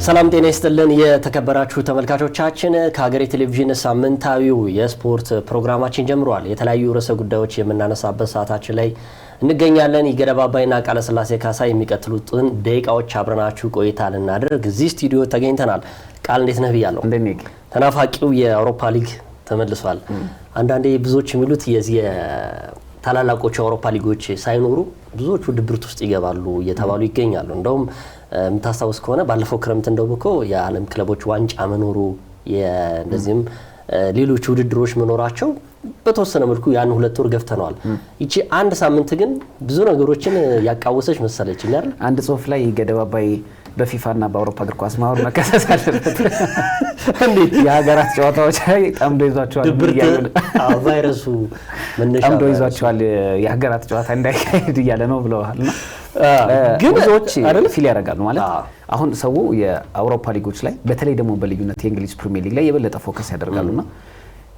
ሰላም ጤና ይስጥልን የተከበራችሁ ተመልካቾቻችን ከሀገሬ ቴሌቪዥን ሳምንታዊው የስፖርት ፕሮግራማችን ጀምሯል። የተለያዩ ርዕሰ ጉዳዮች የምናነሳበት ሰዓታችን ላይ እንገኛለን። ይገደባባይና ቃለ ስላሴ ካሳ የሚቀጥሉትን ደቂቃዎች አብረናችሁ ቆይታ ልናደርግ እዚህ ስቱዲዮ ተገኝተናል። ቃል እንዴት ነህ ብያለሁ። ተናፋቂው የአውሮፓ ሊግ ተመልሷል። አንዳንዴ ብዙዎች የሚሉት የዚህ ታላላቆቹ የአውሮፓ ሊጎች ሳይኖሩ ብዙዎቹ ድብርት ውስጥ ይገባሉ እየተባሉ ይገኛሉ። እንደውም የምታስታውስ ከሆነ ባለፈው ክረምት እንደውም እኮ የዓለም ክለቦች ዋንጫ መኖሩ እንደዚህም ሌሎች ውድድሮች መኖራቸው በተወሰነ መልኩ ያን 2 ወር ገፍተናል። እቺ አንድ ሳምንት ግን ብዙ ነገሮችን ያቃወሰች መሰለችኝ አይደል? አንድ ጽሁፍ ላይ ገደባባይ በፊፋና በአውሮፓ እግር ኳስ ማህበር መከሰስ አለበት። እንዴት የሀገራት ጨዋታዎች ጠምዶ ይዟቸዋል ቫይረሱ መነሻ ጠምዶ ይዟቸዋል የሀገራት ጨዋታ እንዳይካሄድ እያለ ነው ብለዋልና ግን ብዙዎች ፊል ያደርጋሉ ማለት አሁን ሰው የአውሮፓ ሊጎች ላይ በተለይ ደግሞ በልዩነት የእንግሊዝ ፕሪሚየር ሊግ ላይ የበለጠ ፎከስ ያደርጋሉና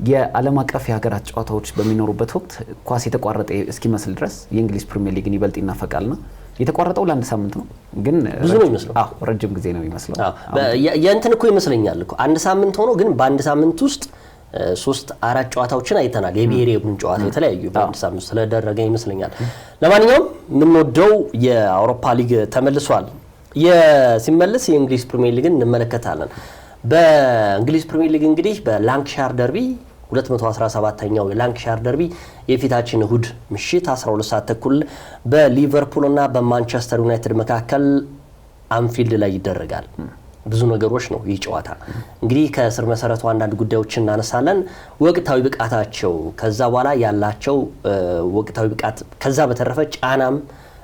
የዓለም አቀፍ የሀገራት ጨዋታዎች በሚኖሩበት ወቅት ኳስ የተቋረጠ እስኪመስል ድረስ የእንግሊዝ ፕሪሚየር ሊግን ይበልጥ ይናፈቃልና የተቋረጠው ለአንድ ሳምንት ነው ግን ብዙ ነው የሚመስለው። ረጅም ጊዜ ነው የሚመስለው። የእንትን እኮ ይመስለኛል እኮ አንድ ሳምንት ሆኖ ግን በአንድ ሳምንት ውስጥ 3-4 ጨዋታዎችን አይተናል። የብሔራዊ ቡድን ጨዋታ የተለያዩ በአንድ ሳምንት ስለደረገ ይመስለኛል። ለማንኛውም የምንወደው የአውሮፓ ሊግ ተመልሷል። ሲመለስ የእንግሊዝ ፕሪሚየር ሊግን እንመለከታለን። በእንግሊዝ ፕሪሚየር ሊግ እንግዲህ በላንክሻየር ደርቢ 217ኛው የላንክሻየር ደርቢ የፊታችን እሁድ ምሽት 12 ሰዓት ተኩል በሊቨርፑል እና በማንቸስተር ዩናይትድ መካከል አንፊልድ ላይ ይደረጋል። ብዙ ነገሮች ነው ይህ ጨዋታ። እንግዲህ ከስር መሰረቱ አንዳንድ ጉዳዮችን እናነሳለን። ወቅታዊ ብቃታቸው፣ ከዛ በኋላ ያላቸው ወቅታዊ ብቃት፣ ከዛ በተረፈ ጫናም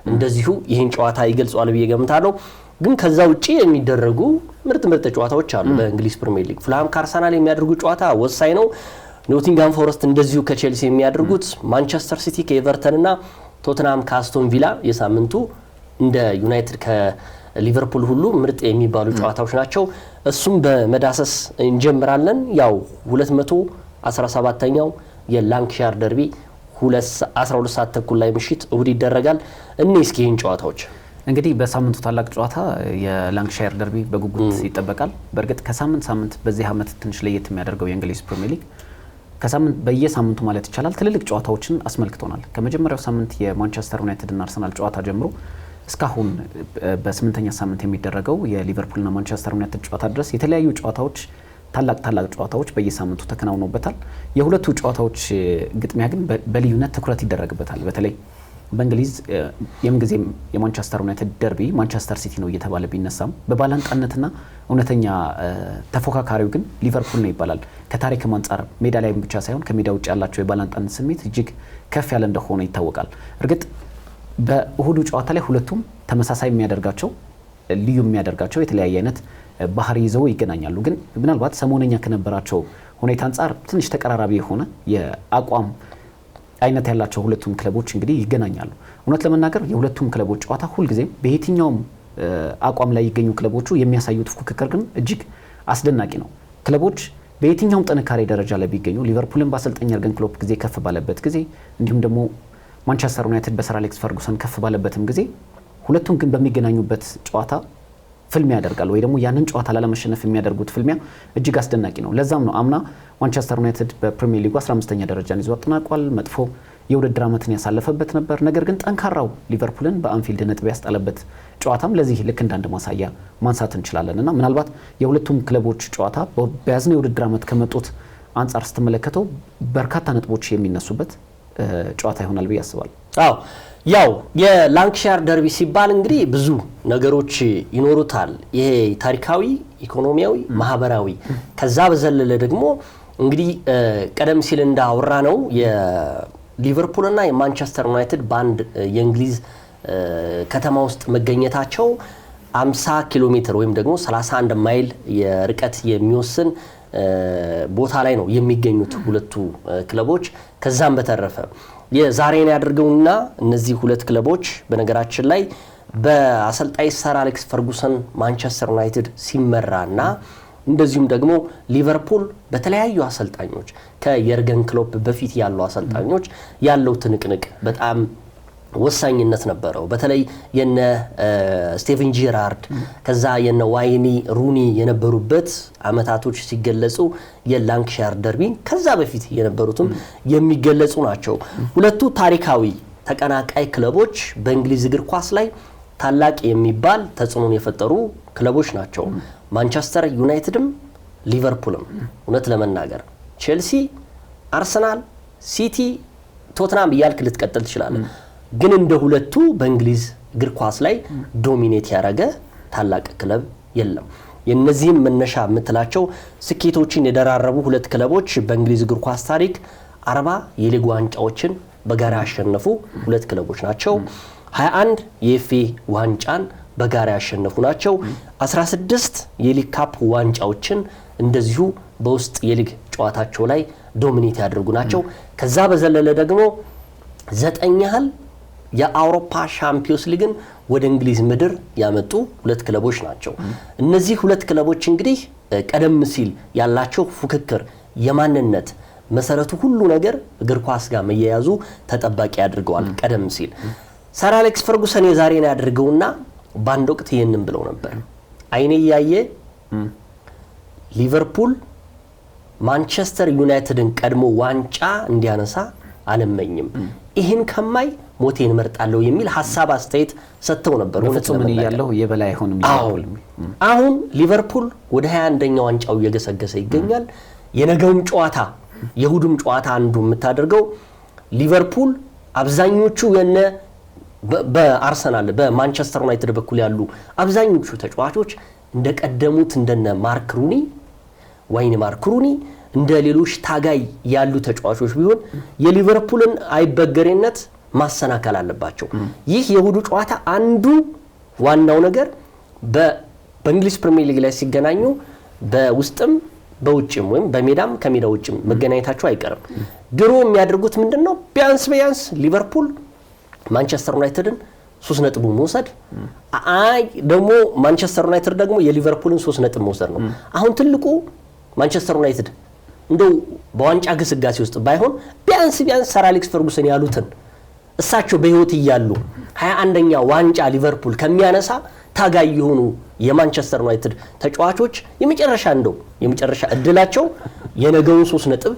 እንደዚሁ ይህን ጨዋታ ይገልጿል ብዬ ገምታለሁ። ግን ከዛ ውጪ የሚደረጉ ምርጥ ጨዋታዎች አሉ በእንግሊዝ ፕሪሚየር ሊግ። ፉልሃም ከአርሰናል የሚያደርጉ ጨዋታ ወሳኝ ነው። ኖቲንጋም ፎረስት እንደዚሁ ከቼልሲ የሚያደርጉት፣ ማንቸስተር ሲቲ ከኤቨርተን እና ቶተንሃም ከአስቶን ቪላ የሳምንቱ እንደ ዩናይትድ ከሊቨርፑል ሁሉ ምርጥ የሚባሉ ጨዋታዎች ናቸው። እሱም በመዳሰስ እንጀምራለን። ያው 217ኛው የላንክሻየር ደርቢ 12 ሰዓት ተኩል ላይ ምሽት እሁድ ይደረጋል። እስኪ ይህን ጨዋታዎች እንግዲህ በሳምንቱ ታላቅ ጨዋታ የላንክሻየር ደርቢ በጉጉት ይጠበቃል። በእርግጥ ከሳምንት በዚህ ዓመት ትንሽ ለየት የሚያደርገው የእንግሊዝ ፕሪሚየር ሊግ በየሳምንቱ ማለት ይቻላል ትልልቅ ጨዋታዎችን አስመልክቶናል። ከመጀመሪያው ሳምንት የማንቸስተር ዩናይትድ እና አርሰናል ጨዋታ ጀምሮ እስካሁን በ8ኛ ሳምንት የሚደረገው የሊቨርፑልና ማንቸስተር ዩናይትድ ጨዋታ ድረስ የተለያዩ ጨዋታዎች ታላቅ ጨዋታዎች በየሳምንቱ ተከናውነውበታል። የሁለቱ ጨዋታዎች ግጥሚያ ግን በልዩነት ትኩረት ይደረግበታል። በተለይ በእንግሊዝ የምንጊዜም የማንቸስተር ዩናይትድ ደርቢ ማንቸስተር ሲቲ ነው እየተባለ ቢነሳም በባላንጣነትና እውነተኛ ተፎካካሪው ግን ሊቨርፑል ነው ይባላል። ከታሪክም አንጻር ሜዳ ላይ ብቻ ሳይሆን ከሜዳ ውጭ ያላቸው የባላንጣነት ስሜት እጅግ ከፍ ያለ እንደሆነ ይታወቃል። እርግጥ በእሁዱ ጨዋታ ላይ ሁለቱም ተመሳሳይ የሚያደርጋቸው ልዩ የሚያደርጋቸው የተለያየ አይነት ባህሪ ይዘው ይገናኛሉ። ግን ምናልባት ሰሞነኛ ከነበራቸው ሁኔታ አንጻር ትንሽ ተቀራራቢ የሆነ የአቋም አይነት ያላቸው ሁለቱም ክለቦች እንግዲህ ይገናኛሉ። እውነት ለመናገር የሁለቱም ክለቦች ጨዋታ ሁልጊዜም በየትኛውም አቋም ላይ ይገኙ ክለቦቹ የሚያሳዩት ፉክክር ግን እጅግ አስደናቂ ነው። ክለቦች በየትኛውም ጥንካሬ ደረጃ ላይ ቢገኙ ሊቨርፑልን በአሰልጣኝ የርገን ክሎፕ ጊዜ ከፍ ባለበት ጊዜ እንዲሁም ደግሞ ማንቸስተር ዩናይትድ በሰር አሌክስ ፈርጉሰን ከፍ ባለበትም ጊዜ ሁለቱም ግን በሚገናኙበት ጨዋታ ፍልሚያ ያደርጋሉ ወይ ደግሞ ያንን ጨዋታ ላለመሸነፍ የሚያደርጉት ፍልሚያ እጅግ አስደናቂ ነው። ለዛም ነው አምና ማንቸስተር ዩናይትድ በፕሪሚየር ሊጉ 15ኛ ደረጃን ይዞ አጠናቋል። መጥፎ የውድድር ዓመትን ያሳለፈበት ነበር። ነገር ግን ጠንካራው ሊቨርፑልን በአንፊልድ ነጥብ ያስጣለበት ጨዋታም ለዚህ ልክ እንዳንድ ማሳያ ማንሳት እንችላለን እና ምናልባት የሁለቱም ክለቦች ጨዋታ በያዝነው የውድድር ዓመት ከመጡት አንጻር ስትመለከተው በርካታ ነጥቦች የሚነሱበት ጨዋታ ይሆናል ብዬ አስባለሁ። ያው የላንክሻየር ደርቢ ሲባል እንግዲህ ብዙ ነገሮች ይኖሩታል። ይሄ ታሪካዊ፣ ኢኮኖሚያዊ፣ ማህበራዊ ከዛ በዘለለ ደግሞ እንግዲህ ቀደም ሲል እንዳወራ ነው የሊቨርፑል እና የማንቸስተር ዩናይትድ በአንድ የእንግሊዝ ከተማ ውስጥ መገኘታቸው 50 ኪሎ ሜትር ወይም ደግሞ 31 ማይል የርቀት የሚወስን ቦታ ላይ ነው የሚገኙት ሁለቱ ክለቦች። ከዛም በተረፈ የዛሬን ያደርገውና እነዚህ ሁለት ክለቦች በነገራችን ላይ በአሰልጣኝ ሰር አሌክስ ፈርጉሰን ማንቸስተር ዩናይትድ ሲመራና እንደዚሁም ደግሞ ሊቨርፑል በተለያዩ አሰልጣኞች ከየርገን ክሎፕ በፊት ያሉ አሰልጣኞች ያለው ትንቅንቅ በጣም ወሳኝነት ነበረው። በተለይ የነ ስቴቨን ጄራርድ ከዛ የነ ዋይኒ ሩኒ የነበሩበት አመታቶች ሲገለጹ የላንክሻየር ደርቢ ከዛ በፊት የነበሩትም የሚገለጹ ናቸው። ሁለቱ ታሪካዊ ተቀናቃይ ክለቦች በእንግሊዝ እግር ኳስ ላይ ታላቅ የሚባል ተጽዕኖን የፈጠሩ ክለቦች ናቸው። ማንቸስተር ዩናይትድም ሊቨርፑልም እውነት ለመናገር ቼልሲ፣ አርሰናል፣ ሲቲ፣ ቶትናም እያልክ ልትቀጥል ትችላለህ። ግን እንደ ሁለቱ በእንግሊዝ እግር ኳስ ላይ ዶሚኔት ያደረገ ታላቅ ክለብ የለም። የነዚህም መነሻ የምትላቸው ስኬቶችን የደራረቡ ሁለት ክለቦች በእንግሊዝ እግር ኳስ ታሪክ 40 የሊግ ዋንጫዎችን በጋራ ያሸነፉ ሁለት ክለቦች ናቸው። 21 የኤፍኤ ዋንጫን በጋራ ያሸነፉ ናቸው። 16 የሊግ ካፕ ዋንጫዎችን እንደዚሁ በውስጥ የሊግ ጨዋታቸው ላይ ዶሚኔት ያደርጉ ናቸው። ከዛ በዘለለ ደግሞ 9 ያህል የአውሮፓ ሻምፒዮንስ ሊግን ወደ እንግሊዝ ምድር ያመጡ ሁለት ክለቦች ናቸው። እነዚህ ሁለት ክለቦች እንግዲህ ቀደም ሲል ያላቸው ፉክክር የማንነት መሰረቱ ሁሉ ነገር እግር ኳስ ጋር መያያዙ ተጠባቂ ያድርገዋል። ቀደም ሲል ሰር አሌክስ ፈርጉሰን የዛሬን ያድርገውና በአንድ ወቅት ይሄንን ብለው ነበር። አይኔ ያየ ሊቨርፑል ማንቸስተር ዩናይትድን ቀድሞ ዋንጫ እንዲያነሳ አልመኝም፣ ይህን ከማይ ሞቴን መርጣለሁ የሚል ሐሳብ አስተያየት ሰጥተው ነበር። በፍጹም ያለው የበላይ ሆኖ ሊቨርፑል አሁን ሊቨርፑል ወደ 21ኛው ዋንጫው እየገሰገሰ ይገኛል። የነገውም ጨዋታ የሁዱም ጨዋታ አንዱ የምታደርገው ሊቨርፑል አብዛኞቹ የነ በአርሰናል በማንቸስተር ዩናይትድ በኩል ያሉ አብዛኞቹ ተጫዋቾች እንደቀደሙት እንደነ ማርክ ሩኒ ዋይኒ ማርክ ሩኒ እንደ ሌሎች ታጋይ ያሉ ተጫዋቾች ቢሆን የሊቨርፑልን አይበገሬነት ማሰናከል አለባቸው። ይህ የሁዱ ጨዋታ አንዱ ዋናው ነገር በእንግሊዝ ፕሪሚየር ሊግ ላይ ሲገናኙ በውስጥም በውጭም ወይም በሜዳም ከሜዳ ውጭም መገናኘታቸው አይቀርም። ድሮ የሚያደርጉት ምንድነው? ቢያንስ ሊቨርፑል ማንቸስተር ዩናይትድን 3 ነጥብ መውሰድ፣ ደግሞ ማንቸስተር ዩናይትድ ደግሞ የሊቨርፑልን 3 ነጥብ መውሰድ ነው። አሁን ትልቁ ማንቸስተር ዩናይትድ እንደው በዋንጫ ግስጋሴ ውስጥ ባይሆን ቢያንስ ሰር አሌክስ ፈርጉሰን ያሉትን እሳቸው በህይወት እያሉ 21ኛ ዋንጫ ሊቨርፑል ከሚያነሳ ታጋይ የሆኑ የማንቸስተር ዩናይትድ ተጫዋቾች የመጨረሻ እድላቸው የነገውን 3 ነጥብ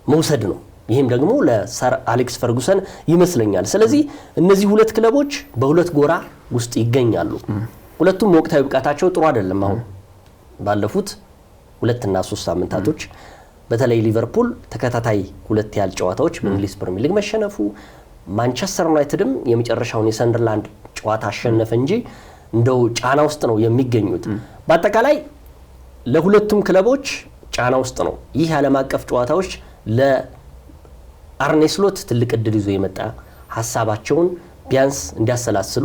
መውሰድ ነው። ይህም ደግሞ ለሰር አሌክስ ፈርጉሰን ይመስለኛል። ስለዚህ እነዚህ ሁለት ክለቦች በሁለት ጎራ ውስጥ ይገኛሉ። ሁለቱም ወቅታዊ ብቃታቸው ጥሩ አይደለም። አሁን ባለፉት 2 እና 3 ሳምንታቶች በተለይ ሊቨርፑል ተከታታይ 2 ያህል ጨዋታዎች በእንግሊዝ ፕሪሚየር ሊግ መሸነፉ፣ ማንቸስተር ዩናይትድም የመጨረሻውን የሰንደርላንድ ጨዋታ አሸነፈ እንጂ እንደው ጫና ውስጥ ነው የሚገኙት። በአጠቃላይ ለሁለቱም ክለቦች ጫና ውስጥ ነው። ይህ ዓለም አቀፍ ጨዋታዎች ለአርኔ ስሎት ትልቅ እድል ይዞ የመጣ ሀሳባቸውን ቢያንስ እንዲያሰላስሉ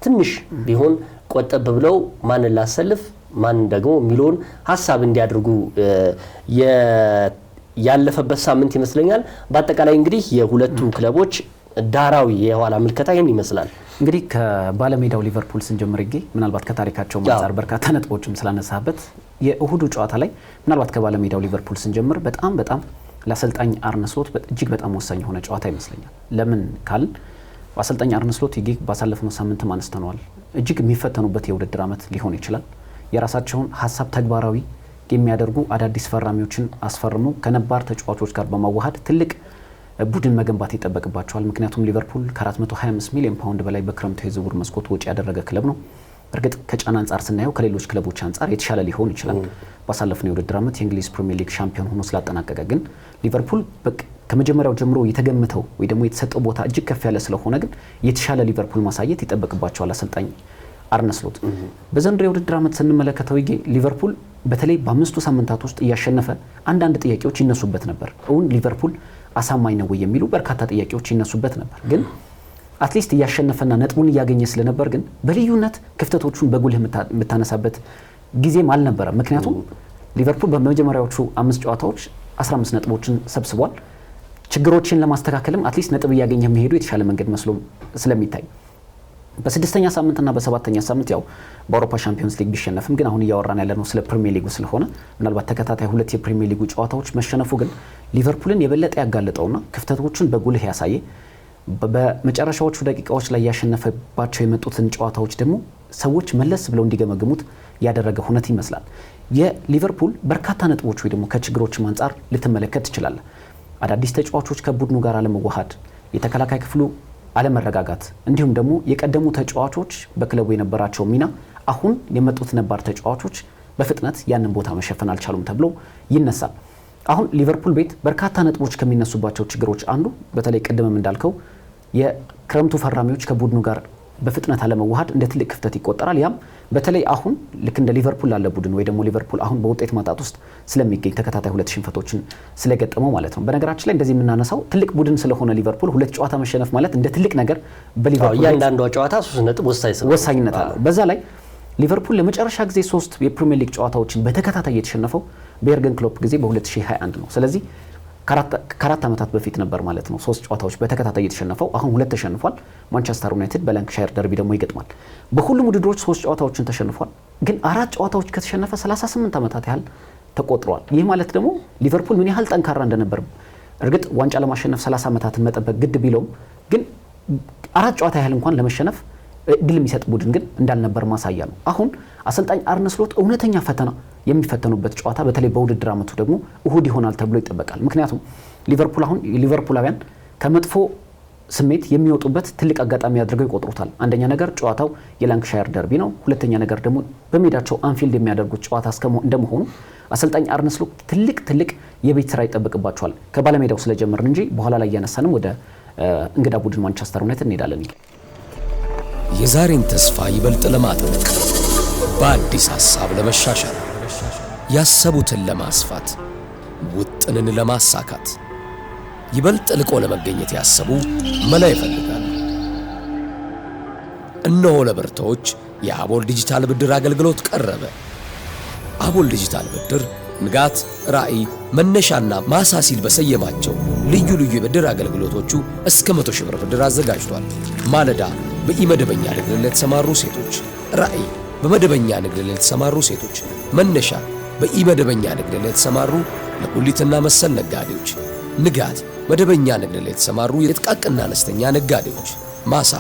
ትንሽ ቢሆን ቆጠብ ብለው ማንን ላሰልፍ ማን ደግሞ የሚለውን ሀሳብ እንዲያደርጉ ያለፈበት ሳምንት ይመስለኛል። በአጠቃላይ እንግዲህ የሁለቱ ክለቦች ዳራዊ የኋላ ምልከታ ይህን ይመስላል። እንግዲህ ከባለሜዳው ሊቨርፑል ስንጀምር ምናልባት ከታሪካቸው አንፃር በርካታ ነጥቦችም ስላነሳበት የእሁዱ ጨዋታ ላይ ምናልባት ከባለሜዳው ሊቨርፑል ስንጀምር በጣም ለአሰልጣኝ አርነ ስሎት እጅግ በጣም ወሳኝ የሆነ ጨዋታ ይመስለኛል። ለምን ካልን አሰልጣኝ አርነ ስሎት ባሳለፍነው ሳምንትም አንስተነዋል። እጅግ የሚፈተኑበት የውድድር ዓመት ሊሆን ይችላል። የራሳቸውን ሀሳብ ተግባራዊ የሚያደርጉ አዳዲስ ፈራሚዎችን አስፈርሙ ከነባር ተጫዋቾች ጋር በማዋሃድ ትልቅ ቡድን መገንባት ይጠበቅባቸዋል። ምክንያቱም ሊቨርፑል ከ425 ሚሊዮን ፓውንድ በላይ በክረምቱ የዝውውር መስኮት ወጪ ያደረገ ክለብ ነው። እርግጥ ከጫና አንጻር ስናየው ከሌሎች ክለቦች አንጻር የተሻለ ሊሆን ይችላል። ባሳለፍነው የውድድር ዓመት የእንግሊዝ ፕሪሚየር ሊግ ሻምፒዮን ሆኖ ስላጠናቀቀ ግን ሊቨርፑል ከመጀመሪያው ጀምሮ የተገመተው ወይ ደግሞ የተሰጠው ቦታ እጅግ ከፍ ያለ ስለሆነ ግን የተሻለ ሊቨርፑል ማሳየት ይጠበቅባቸዋል አሰልጣኝ አርነ ስሎት። በዘንድሮው የውድድር ዓመት ስንመለከተው ሊቨርፑል በተለይ በ5 ሳምንታት ውስጥ እያሸነፈ አንዳንድ ጥያቄዎች ይነሱበት ነበር። እውን ሊቨርፑል አሳማኝ ነው የሚሉ በርካታ ጥያቄዎች ይነሱበት ነበር። ግን አትሊስት እያሸነፈና ነጥቡን እያገኘ ስለነበር ግን በልዩነት ክፍተቶቹን በጉልህ የምታነሳበት ጊዜም አልነበረም። ምክንያቱም ሊቨርፑል በመጀመሪያዎቹ 5 ጨዋታዎች 15 ነጥቦችን ሰብስቧል። ችግሮችን ለማስተካከልም አትሊስት ነጥብ እያገኘ መሄዱ የተሻለ መንገድ መስሎ ስለሚታይ በ6ኛ ሳምንትና በ7ኛ ሳምንት ያው በአውሮፓ ሻምፒዮንስ ሊግ ቢሸነፍም ግን አሁን እያወራን ያለነው ስለ ፕሪሚየር ሊጉ ስለሆነ ምናልባት ተከታታይ 2 የፕሪሚየር ሊጉ ጨዋታዎች መሸነፉ ግን ሊቨርፑልን የበለጠ ያጋለጠውና ክፍተቶችን በጉልህ ያሳየ በመጨረሻዎቹ ደቂቃዎች ላይ ያሸነፈባቸው የመጡትን ጨዋታዎች ደግሞ ሰዎች መለስ ብለው እንዲገመግሙት ያደረገ ሁነት ይመስላል። የሊቨርፑል በርካታ ነጥቦች ወይ ደግሞ ከችግሮችም አንጻር ልትመለከት ትችላለህ። አዳዲስ ተጫዋቾች ከቡድኑ ጋር አለመዋሃድ፣ የተከላካይ ክፍሉ አለመረጋጋት፣ እንዲሁም ደግሞ የቀደሙ ተጫዋቾች በክለቡ የነበራቸው ሚና አሁን የመጡት ነባር ተጫዋቾች በፍጥነት ያንን ቦታ መሸፈን አልቻሉም ተብሎ ይነሳል። አሁን ሊቨርፑል ቤት በርካታ ነጥቦች ከሚነሱባቸው ችግሮች አንዱ በተለይ ቅድምም እንዳልከው የክረምቱ ፈራሚዎች ከቡድኑ ጋር በፍጥነት አለመዋሃድ እንደ ትልቅ ክፍተት ይቆጠራል። ያም በተለይ አሁን ልክ እንደ ሊቨርፑል ላለ ቡድን ወይ ደግሞ ሊቨርፑል አሁን በውጤት ማጣት ውስጥ ስለሚገኝ ተከታታይ 2 ሽንፈቶችን ስለገጠመው ማለት ነው። በነገራችን ላይ እንደዚህ የምናነሳው ትልቅ ቡድን ስለሆነ ሊቨርፑል 2 ጨዋታ መሸነፍ ማለት እንደ ትልቅ ነገር በሊቨርፑል እያንዳንዷ ጨዋታ 3 ነጥብ ወሳኝነት አለው። በዛ ላይ ሊቨርፑል ለመጨረሻ ጊዜ 3 የፕሪሚየር ሊግ ጨዋታዎችን በተከታታይ የተሸነፈው በኤርገን ክሎፕ ጊዜ በ2021 ነው። ስለዚህ ከአራት ዓመታት በፊት ነበር ማለት ነው 3 ጨዋታዎች በተከታታይ የተሸነፈው። አሁን 2 ተሸንፏል። ማንቸስተር ዩናይትድ በላንክሻየር ደርቢ ደግሞ ይገጥማል። በሁሉም ውድድሮች 3 ጨዋታዎችን ተሸንፏል። ግን 4 ጨዋታዎች ከተሸነፈ 38 ዓመታት ያህል ተቆጥሯል። ይህ ማለት ደግሞ ሊቨርፑል ምን ያህል ጠንካራ እንደነበር እርግጥ ዋንጫ ለማሸነፍ 30 ዓመታትን መጠበቅ ግድ ቢለውም ግን 4 ጨዋታ ያህል እንኳን ለመሸነፍ እድል የሚሰጥ ቡድን ግን እንዳልነበር ማሳያ ነው። አሁን አሰልጣኝ አርነ ስሎት እውነተኛ ፈተና የሚፈተኑበት ጨዋታ በተለይ በውድድር ዓመቱ ደግሞ እሁድ ይሆናል ተብሎ ይጠበቃል። ምክንያቱም ሊቨርፑል አሁን ሊቨርፑላውያን ከመጥፎ ስሜት የሚወጡበት ትልቅ አጋጣሚ አድርገው ይቆጥሩታል። አንደኛ ነገር ጨዋታው የላንክሻየር ደርቢ ነው። ሁለተኛ ነገር ደግሞ በሜዳቸው አንፊልድ የሚያደርጉት ጨዋታ እንደመሆኑ አሰልጣኝ አርነ ስሎት ትልቅ የቤት ስራ ይጠበቅባቸዋል። ከባለሜዳው ስለጀመርን እንጂ በኋላ ላይ እያነሳንም ወደ እንግዳ ቡድን ማንቸስተር ዩናይትድ እንሄዳለን። የዛሬን ተስፋ ይበልጥ ለማጥበቅ በአዲስ ሐሳብ ለመሻሻል ያሰቡትን ለማስፋት ውጥንን ለማሳካት ይበልጥ ልቆ ለመገኘት ያሰቡ መላ ይፈልጋሉ። እነሆ ለብርቶች የአቦል ዲጂታል ብድር አገልግሎት ቀረበ። አቦል ዲጂታል ብድር ንጋት፣ ራዕይ፣ መነሻና ማሳ ሲል በሰየማቸው ልዩ የብድር አገልግሎቶቹ እስከ 100 ሺህ ብር ብድር አዘጋጅቷል። ማለዳ በኢመደበኛ ንግድ ለተሰማሩ ሴቶች፣ ራዕይ በመደበኛ ንግድ ለተሰማሩ ሴቶች፣ መነሻ በኢመደበኛ ንግድ ለተሰማሩ ለጉሊትና መሰል ነጋዴዎች፣ ንጋት መደበኛ ንግድ ለተሰማሩ የጥቃቅንና አነስተኛ ነጋዴዎች፣ ማሳ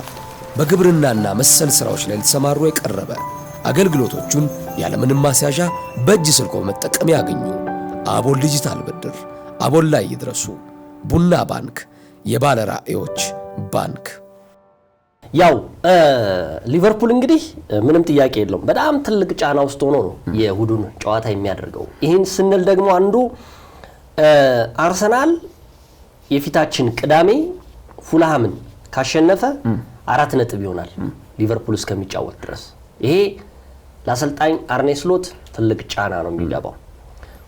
በግብርናና መሰል ስራዎች ላይ ለተሰማሩ የቀረበ አገልግሎቶቹን ያለምንም ማስያዣ በእጅ ስልኮ መጠቀም ያገኙ። አቦል ዲጂታል ብድር፣ አቦል ላይ ይድረሱ። ቡና ባንክ፣ የባለ ራዕዮች ባንክ። ያው ሊቨርፑል እንግዲህ ምንም ጥያቄ የለውም በጣም ትልቅ ጫና ውስጥ ሆኖ ነው የእሁዱን ጨዋታ የሚያደርገው። ይህን ስንል ደግሞ አንዱ አርሰናል የፊታችን ቅዳሜ ፉልሃምን ካሸነፈ 4 ነጥብ ይሆናል ሊቨርፑል እስከሚጫወት ድረስ። ይሄ ለአሰልጣኝ አርኔ ስሎት ትልቅ ጫና ነው የሚገባው።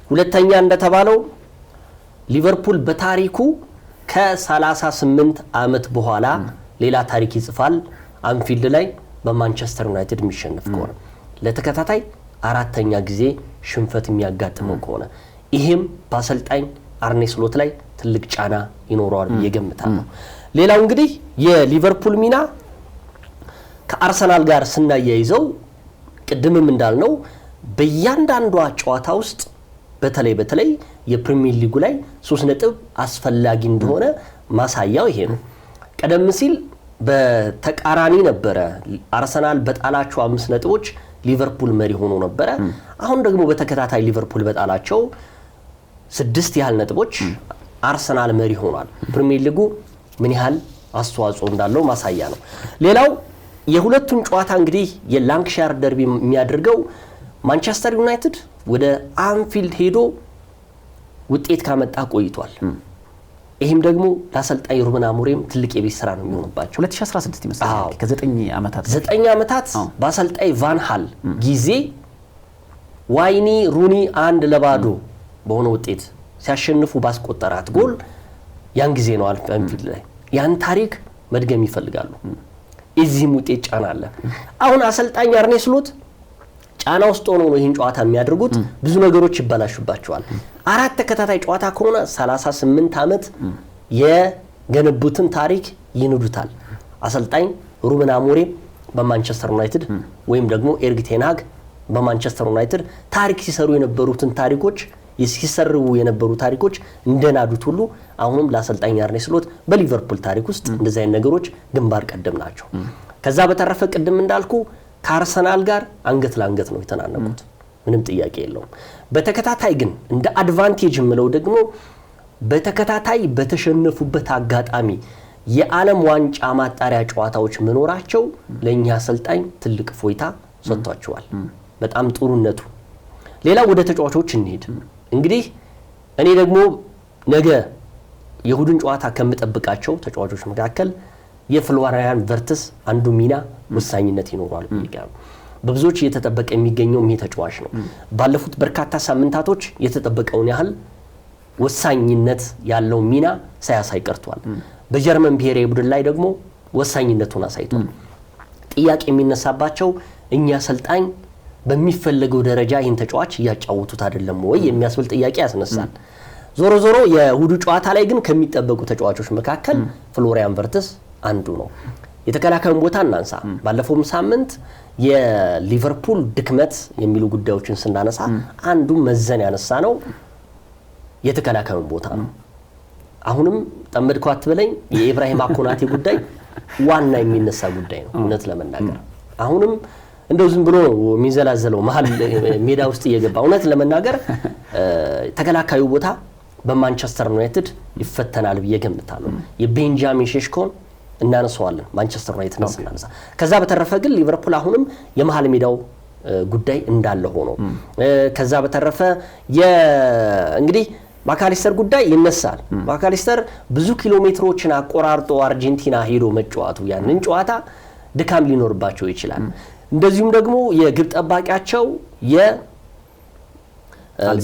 ሁለተኛ እንደተባለው ሊቨርፑል በታሪኩ ከ38 ዓመት በኋላ ሌላ ታሪክ ይጽፋል። አንፊልድ ላይ በማንቸስተር ዩናይትድ የሚሸነፍ ከሆነ ለተከታታይ 4ኛ ጊዜ ሽንፈት የሚያጋጥመው ከሆነ ይሄም በአሰልጣኝ አርኔ ስሎት ላይ ትልቅ ጫና ይኖረዋል ብዬ ገምታለሁ። ሌላው እንግዲህ የሊቨርፑል ሚና ከአርሰናል ጋር ስናያይዘው ቅድምም እንዳልነው በእያንዳንዷ ጨዋታ ውስጥ በተለይ የፕሪሚየር ሊጉ ላይ 3 ነጥብ አስፈላጊ እንደሆነ ማሳያው ይሄ ነው። ቀደም ሲል በተቃራኒ ነበረ። አርሰናል በጣላቸው 5 ነጥቦች ሊቨርፑል መሪ ሆኖ ነበረ። አሁን ደግሞ በተከታታይ ሊቨርፑል በጣላቸው 6 ያህል ነጥቦች አርሰናል መሪ ሆኗል። ፕሪሚየር ሊጉ ምን ያህል አስተዋጽኦ እንዳለው ማሳያ ነው። ሌላው የሁለቱን ጨዋታ እንግዲህ የላንክሻየር ደርቢ የሚያደርገው ማንቸስተር ዩናይትድ ወደ አንፊልድ ሄዶ ውጤት ካመጣ ቆይቷል። ይሄም ደግሞ ለአሰልጣኝ ሩበን አሞሪም ትልቅ የቤት ስራ ነው የሚሆንባቸው። 2016 ይመስላል ከ9 ዓመታት በአሰልጣኝ ቫን ሃል ጊዜ ዋይኒ ሩኒ 1-0 በሆነ ውጤት ሲያሸንፉ ባስቆጠራት ጎል ያን ጊዜ ነው አንፊልድ ላይ ያን ታሪክ መድገም ይፈልጋሉ። እዚህም ውጤት ጫና አለ። አሁን አሰልጣኝ አርኔ ስሎት ጫና ውስጥ ሆነው ነው ይህን ጨዋታ የሚያደርጉት። ብዙ ነገሮች ይበላሹባቸዋል። 4 ተከታታይ ጨዋታ ከሆነ 38 ዓመት የገነቡትን ታሪክ ይንዱታል። አሰልጣኝ ሩበን አሞሪም በማንቸስተር ዩናይትድ ወይም ደግሞ ኤሪክ ቴን ሃግ በማንቸስተር ዩናይትድ ታሪክ ሲሰሩ የነበሩትን ታሪኮች ሲሰርቡ የነበሩ ታሪኮች እንደናዱት ሁሉ አሁንም ለአሰልጣኝ አርኔ ስሎት በሊቨርፑል ታሪክ ውስጥ እንደዚህ አይነት ነገሮች ግንባር ቀደም ናቸው። ከዛ በተረፈ ቅድም እንዳልኩ ከአርሰናል ጋር አንገት ለአንገት ነው የተናነቁት፣ ምንም ጥያቄ የለውም። በተከታታይ ግን እንደ አድቫንቴጅ የምለው ደግሞ በተከታታይ በተሸነፉበት አጋጣሚ የዓለም ዋንጫ ማጣሪያ ጨዋታዎች መኖራቸው ለኛ አሰልጣኝ ትልቅ ፎይታ ሰጥቷቸዋል። በጣም ጥሩነቱ። ሌላ ወደ ተጫዋቾች እንሄድ። እንግዲህ እኔ ደግሞ ነገ የእሁድን ጨዋታ ከምጠብቃቸው ተጫዋቾች መካከል የፍሎሪያን ቨርትስ አንዱ ሚና ወሳኝነት ይኖራል ይላል። በብዙዎች እየተጠበቀ የሚገኘው ይሄ ተጫዋች ነው። ባለፉት በርካታ ሳምንታቶች የተጠበቀውን ያህል ወሳኝነት ያለው ሚና ሳያሳይ ቀርቷል። በጀርመን ብሔራዊ ቡድን ላይ ደግሞ ወሳኝነቱን አሳይቷል። ጥያቄ የሚነሳባቸው እኛ አሰልጣኝ በሚፈልገው ደረጃ ይህን ተጫዋች እያጫወቱት አይደለም ወይ የሚያስብል ጥያቄ ያስነሳል። ዞሮ ዞሮ የእሁዱ ጨዋታ ላይ ግን ከሚጠበቁ ተጫዋቾች መካከል ፍሎሪያን ቨርትስ አንዱ ነው። የተከላካዩን ቦታ እናንሳ። ባለፈውም ሳምንት የሊቨርፑል ድክመት የሚሉ ጉዳዮችን ስናነሳ አንዱ መዘን ያነሳ ነው የተከላካዩን ቦታ ነው። አሁንም ጠመድከው አትበለኝ የኢብራሂማ ኮናቴ ጉዳይ ዋና የሚነሳ ጉዳይ ነው። እውነት ለመናገር አሁንም እንደው ዝም ብሎ ነው የሚዘላዘለው መሀል ሜዳ ውስጥ እየገባ። እውነት ለመናገር ተከላካዩ ቦታ በማንቸስተር ዩናይትድ ይፈተናል ብዬ ገምታለሁ። የቤንጃሚን ሼሽኮን እናነሳዋለን ማንቸስተር ዩናይትድ ነው እናነሳ። ከዛ በተረፈ ግን ሊቨርፑል አሁንም የመሀል ሜዳው ጉዳይ እንዳለ ሆኖ ከዛ በተረፈ እንግዲህ ማካሊስተር ጉዳይ ይነሳል። ማካሊስተር ብዙ ኪሎ ሜትሮችን አቆራርጦ አርጀንቲና ሄዶ መጫወቱ ያንን ጨዋታ ድካም ሊኖርባቸው ይችላል። እንደዚሁም ደግሞ የግብ ጠባቂያቸው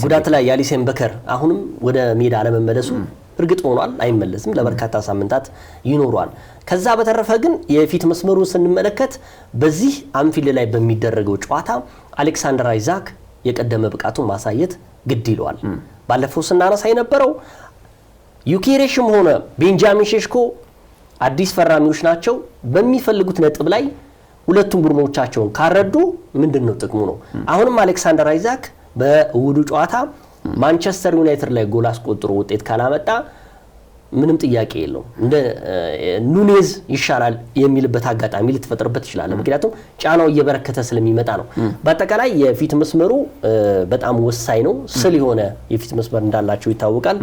ጉዳት ላይ ያሊሰን በከር አሁንም ወደ ሜዳ ለመመለሱ እርግጥ ሆኗል፣ አይመለስም፣ ለበርካታ ሳምንታት ይኖራል። ከዛ በተረፈ ግን የፊት መስመሩን ስንመለከት በዚህ አንፊልድ ላይ በሚደረገው ጨዋታ አሌክሳንደር አይዛክ የቀደመ ብቃቱን ማሳየት ግድ ይለዋል። ባለፈው ስናነሳ የነበረው ዩኬሬሽም ሆነ ቤንጃሚን ሼሽኮ አዲስ ፈራሚዎች ናቸው። በሚፈልጉት ነጥብ ላይ ሁለቱም ቡድኖቻቸውን ካረዱ ምንድነው ጥቅሙ ነው። አሁንም አሌክሳንደር አይዛክ በእሁዱ ጨዋታ ማንቸስተር ዩናይትድ ላይ ጎል አስቆጥሮ ውጤት ካላመጣ ምንም ጥያቄ የለውም እንደ ኑኔዝ ይሻላል የሚልበት አጋጣሚ ልትፈጥርበት ይችላል። ምክንያቱም ጫናው እየበረከተ ስለሚመጣ ነው። በአጠቃላይ የፊት መስመሩ በጣም ወሳኝ ነው። ስል የሆነ የፊት መስመር እንዳላቸው ይታወቃል።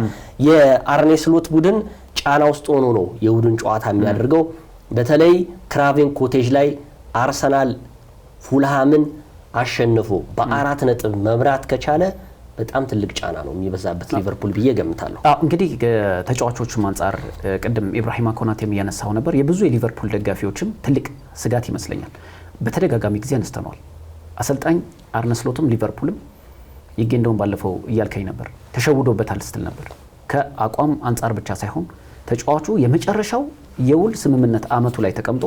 የአርኔ ስሎት ቡድን ጫና ውስጥ ሆኖ ነው የእሁዱን ጨዋታ የሚያደርገው። በተለይ ክራቬን ኮቴጅ ላይ አርሰናል ፉልሃምን አሸንፎ በ4 ነጥብ መምራት ከቻለ በጣም ትልቅ ጫና ነው የሚበዛበት ሊቨርፑል ብዬ ገምታለሁ። እንግዲህ ተጫዋቾቹም አንፃር ቅድም ኢብራሂማ ኮናቴም ያነሳው ነበር። የብዙ የሊቨርፑል ደጋፊዎችም ትልቅ ስጋት ይመስለኛል። በተደጋጋሚ ጊዜ አነስተነዋል። አሰልጣኝ አርነ ስሎትም ሊቨርፑልም ይገንደውን ባለፈው እያልከኝ ነበር ተሸውዶበታል ስትል ነበር። ከአቋም አንፃር ብቻ ሳይሆን ተጫዋቹ የመጨረሻው የውል ስምምነት አመቱ ላይ ተቀምጦ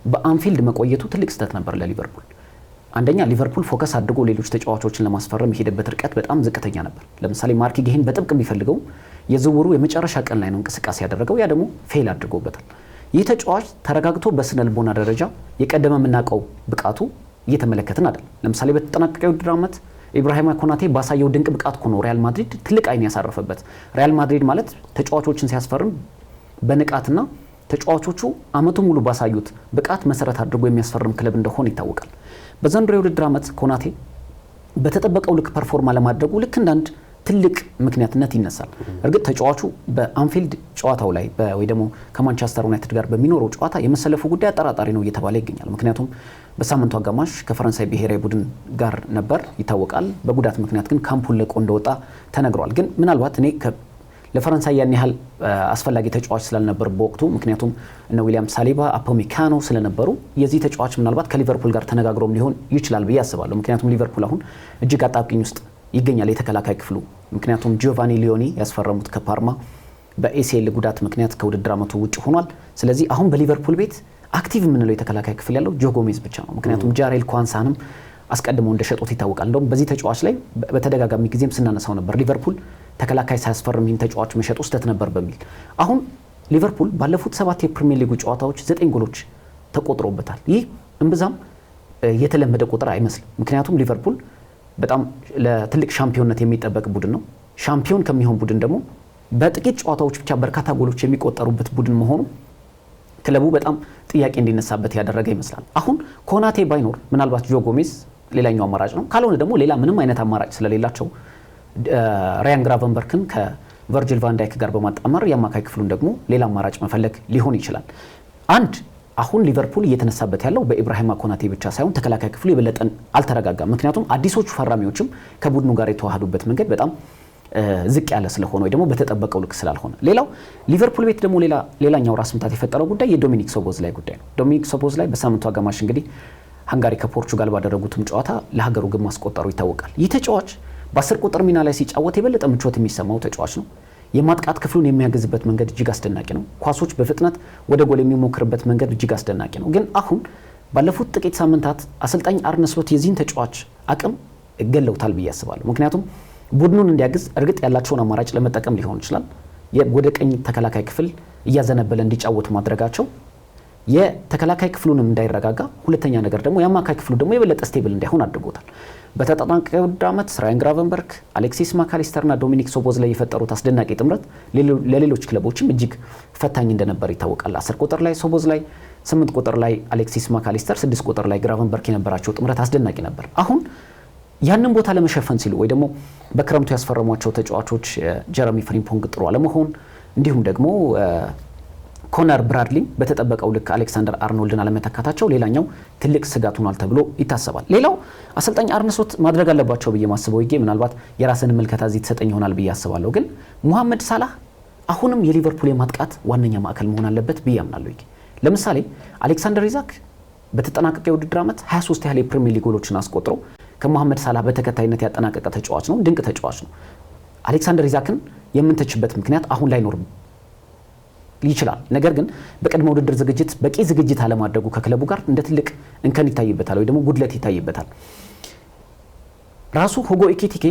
በአንፊልድ መቆየቱ ትልቅ ስህተት ነበር ለሊቨርፑል። አንደኛ ሊቨርፑል ፎከስ አድርጎ ሌሎች ተጫዋቾችን ለማስፈረም የሄደበት ርቀት በጣም ዝቅተኛ ነበር። ለምሳሌ ማርክ ጌሂን በጥብቅ የሚፈልገው የዝውውሩ የመጨረሻ ቀን ላይ ነው እንቅስቃሴ ያደረገው። ያ ደግሞ ፌል አድርጎበታል። ይህ ተጫዋች ተረጋግቶ በስነ ልቦና ደረጃ የቀደመ የምናውቀው ብቃቱ እየተመለከትን አይደል። ለምሳሌ በተጠናቀቀው ውድድር ዓመት ኢብራሂማ ኮናቴ ባሳየው ድንቅ ብቃት ሆኖ ሪያል ማድሪድ ትልቅ አይን ያሳረፈበት። ሪያል ማድሪድ ማለት ተጫዋቾችን ሲያስፈርም በንቃትና ተጫዋቾቹ አመቱ ሙሉ ባሳዩት ብቃት መሰረት አድርጎ የሚያስፈርም ክለብ እንደሆነ ይታወቃል። በዘንድሮ የውድድር ዓመት ኮናቴ በተጠበቀው ልክ ፐርፎርማ ለማድረጉ ልክ እንዳንድ ትልቅ ምክንያትነት ይነሳል። እርግጥ ተጫዋቹ በአንፊልድ ጨዋታው ላይ ወይ ደግሞ ከማንቸስተር ዩናይትድ ጋር በሚኖረው ጨዋታ የመሰለፉ ጉዳይ አጠራጣሪ ነው እየተባለ ይገኛል። ምክንያቱም በሳምንቱ አጋማሽ ከፈረንሳይ ብሔራዊ ቡድን ጋር ነበር ይታወቃል። በጉዳት ምክንያት ግን ካምፑን ለቆ እንደወጣ ተነግሯል። ግን ምናልባት እኔ ለፈረንሳይ ያን ያህል አስፈላጊ ተጫዋች ስላልነበር በወቅቱ ምክንያቱም እነ ዊሊያም ሳሊባ አፖሜካኖ ስለነበሩ የዚህ ተጫዋች ምናልባት ከሊቨርፑል ጋር ተነጋግሮም ሊሆን ይችላል ብዬ አስባለሁ። ምክንያቱም ሊቨርፑል አሁን እጅግ አጣብቂኝ ውስጥ ይገኛል የተከላካይ ክፍሉ። ምክንያቱም ጂዮቫኒ ሊዮኒ ያስፈረሙት ከፓርማ በኤሲኤል ጉዳት ምክንያት ከውድድር ዓመቱ ውጭ ሆኗል። ስለዚህ አሁን በሊቨርፑል ቤት አክቲቭ የምንለው የተከላካይ ክፍል ያለው ጆ ጎሜዝ ብቻ ነው። ምክንያቱም ጃሬል ኳንሳንም አስቀድሞ እንደሸጡት ይታወቃል። እንደውም በዚህ ተጫዋች ላይ በተደጋጋሚ ጊዜም ስናነሳው ነበር ሊቨርፑል ተከላካይ ሳያስፈርም ይህን ተጫዋች መሸጥ ውስጥ ነበር በሚል። አሁን ሊቨርፑል ባለፉት 7 የፕሪሚየር ሊግ ጨዋታዎች 9 ጎሎች ተቆጥሮበታል። ይህ እምብዛም የተለመደ ቁጥር አይመስልም። ምክንያቱም ሊቨርፑል በጣም ለትልቅ ሻምፒዮንነት የሚጠበቅ ቡድን ነው። ሻምፒዮን ከሚሆን ቡድን ደግሞ በጥቂት ጨዋታዎች ብቻ በርካታ ጎሎች የሚቆጠሩበት ቡድን መሆኑ ክለቡ በጣም ጥያቄ እንዲነሳበት ያደረገ ይመስላል። አሁን ኮናቴ ባይኖር ምናልባት ጆ ጎሜዝ ሌላኛው አማራጭ ነው። ካልሆነ ደግሞ ሌላ ምንም አይነት አማራጭ ስለሌላቸው ራያን ግራቨንበርክን ከቨርጂል ቫን ዳይክ ጋር በማጣመር የአማካይ ክፍሉን ደግሞ ሌላ አማራጭ መፈለግ ሊሆን ይችላል። አሁን ሊቨርፑል እየተነሳበት ያለው በኢብራሂማ ኮናቴ ብቻ ሳይሆን ተከላካይ ክፍሉ የበለጠ አልተረጋጋም። ምክንያቱም አዲሶቹ ፈራሚዎችም ከቡድኑ ጋር የተዋሃዱበት መንገድ በጣም ዝቅ ያለ ስለሆነ ወይ ደግሞ በተጠበቀው ልክ ስላልሆነ፣ ሌላው ሊቨርፑል ቤት ደግሞ ሌላኛው ራስ ምታት የፈጠረው ጉዳይ የዶሚኒክ ሶቦዝላይ ጉዳይ ነው። ዶሚኒክ ሶቦዝላይ በሳምንቱ አጋማሽ እንግዲህ ሃንጋሪ ከፖርቹጋል ባደረጉትም ጨዋታ ለሀገሩ ግብ ማስቆጠሩ ይታወቃል። ይህ ተጫዋች በ10 ቁጥር ሚና ላይ ሲጫወት የበለጠ ምቾት የሚሰማው ተጫዋች ነው። የማጥቃት ክፍሉን የሚያገዝበት መንገድ እጅግ አስደናቂ ነው። ኳሶች በፍጥነት ወደ ጎል የሚሞክርበት መንገድ እጅግ አስደናቂ ነው። ግን አሁን ባለፉት ጥቂት ሳምንታት አሰልጣኝ አርነ ስሎት የዚህን ተጫዋች አቅም ገለውታል ብዬ አስባለሁ። ምክንያቱም ቡድኑን እንዲያግዝ እርግጥ ያላቸውን አማራጭ ለመጠቀም ሊሆን ይችላል። ወደ ቀኝ ተከላካይ ክፍል እያዘነበለ እንዲጫወቱ ማድረጋቸው የተከላካይ ክፍሉንም እንዳይረጋጋ፣ ሁለተኛ ነገር ደግሞ የአማካይ ክፍሉ ደግሞ የበለጠ ስቴብል እንዳይሆን አድርጎታል። በተጠናቀቀው ውድድር ዓመት ራያን ግራቨንበርክ፣ አሌክሲስ ማካሊስተርና ዶሚኒክ ሶቦዝላይ የፈጠሩት አስደናቂ ጥምረት ለሌሎች ክለቦችም እጅግ ፈታኝ እንደነበር ይታወቃል። 10 ቁጥር ላይ ሶቦዝላይ፣ 8 ቁጥር ላይ አሌክሲስ ማካሊስተር፣ 6 ቁጥር ላይ ግራቨንበርክ የነበራቸው ጥምረት አስደናቂ ነበር። አሁን ያንን ቦታ ለመሸፈን ሲሉ ወይ ደግሞ በክረምቱ ያስፈረሟቸው ተጫዋቾች ጀረሚ ፍሪምፖንግ ጥሩ አለመሆን እንዲሁም ደግሞ ኮነር ብራድሊ በተጠበቀው ልክ አሌክሳንደር አርኖልድን አለመተካታቸው ሌላኛው ትልቅ ስጋት ሆኗል ተብሎ ይታሰባል። ሌላው አሰልጣኝ አርነ ስሎት ማድረግ አለባቸው ብዬ ማስበው ምናልባት የራስን መልከታ እዚህ ተሰጠኝ ይሆናል ብዬ አስባለሁ። ግን ሙሐመድ ሳላህ አሁንም የሊቨርፑል የማጥቃት ዋነኛ ማዕከል መሆን አለበት ብዬ አምናለሁ። ለምሳሌ አሌክሳንደር ኢዛክ በተጠናቀቀው የውድድር ዓመት 23 ያህል የፕሪሚየር ሊግ ጎሎችን አስቆጥሮ ከሙሐመድ ሳላህ በተከታይነት ያጠናቀቀ ተጫዋች ነው። ድንቅ ተጫዋች ነው። አሌክሳንደር ኢዛክን የምንተችበት ምክንያት አሁን ላይኖርም ይችላል። ነገር ግን በቀድሞ ውድድር ዝግጅት በቂ ዝግጅት አለማድረጉ ከክለቡ ጋር እንደ ትልቅ እንከን ይታይበታል ወይ ደግሞ ጉድለት ይታይበታል። ራሱ ሁጎ ኤኪቲኬ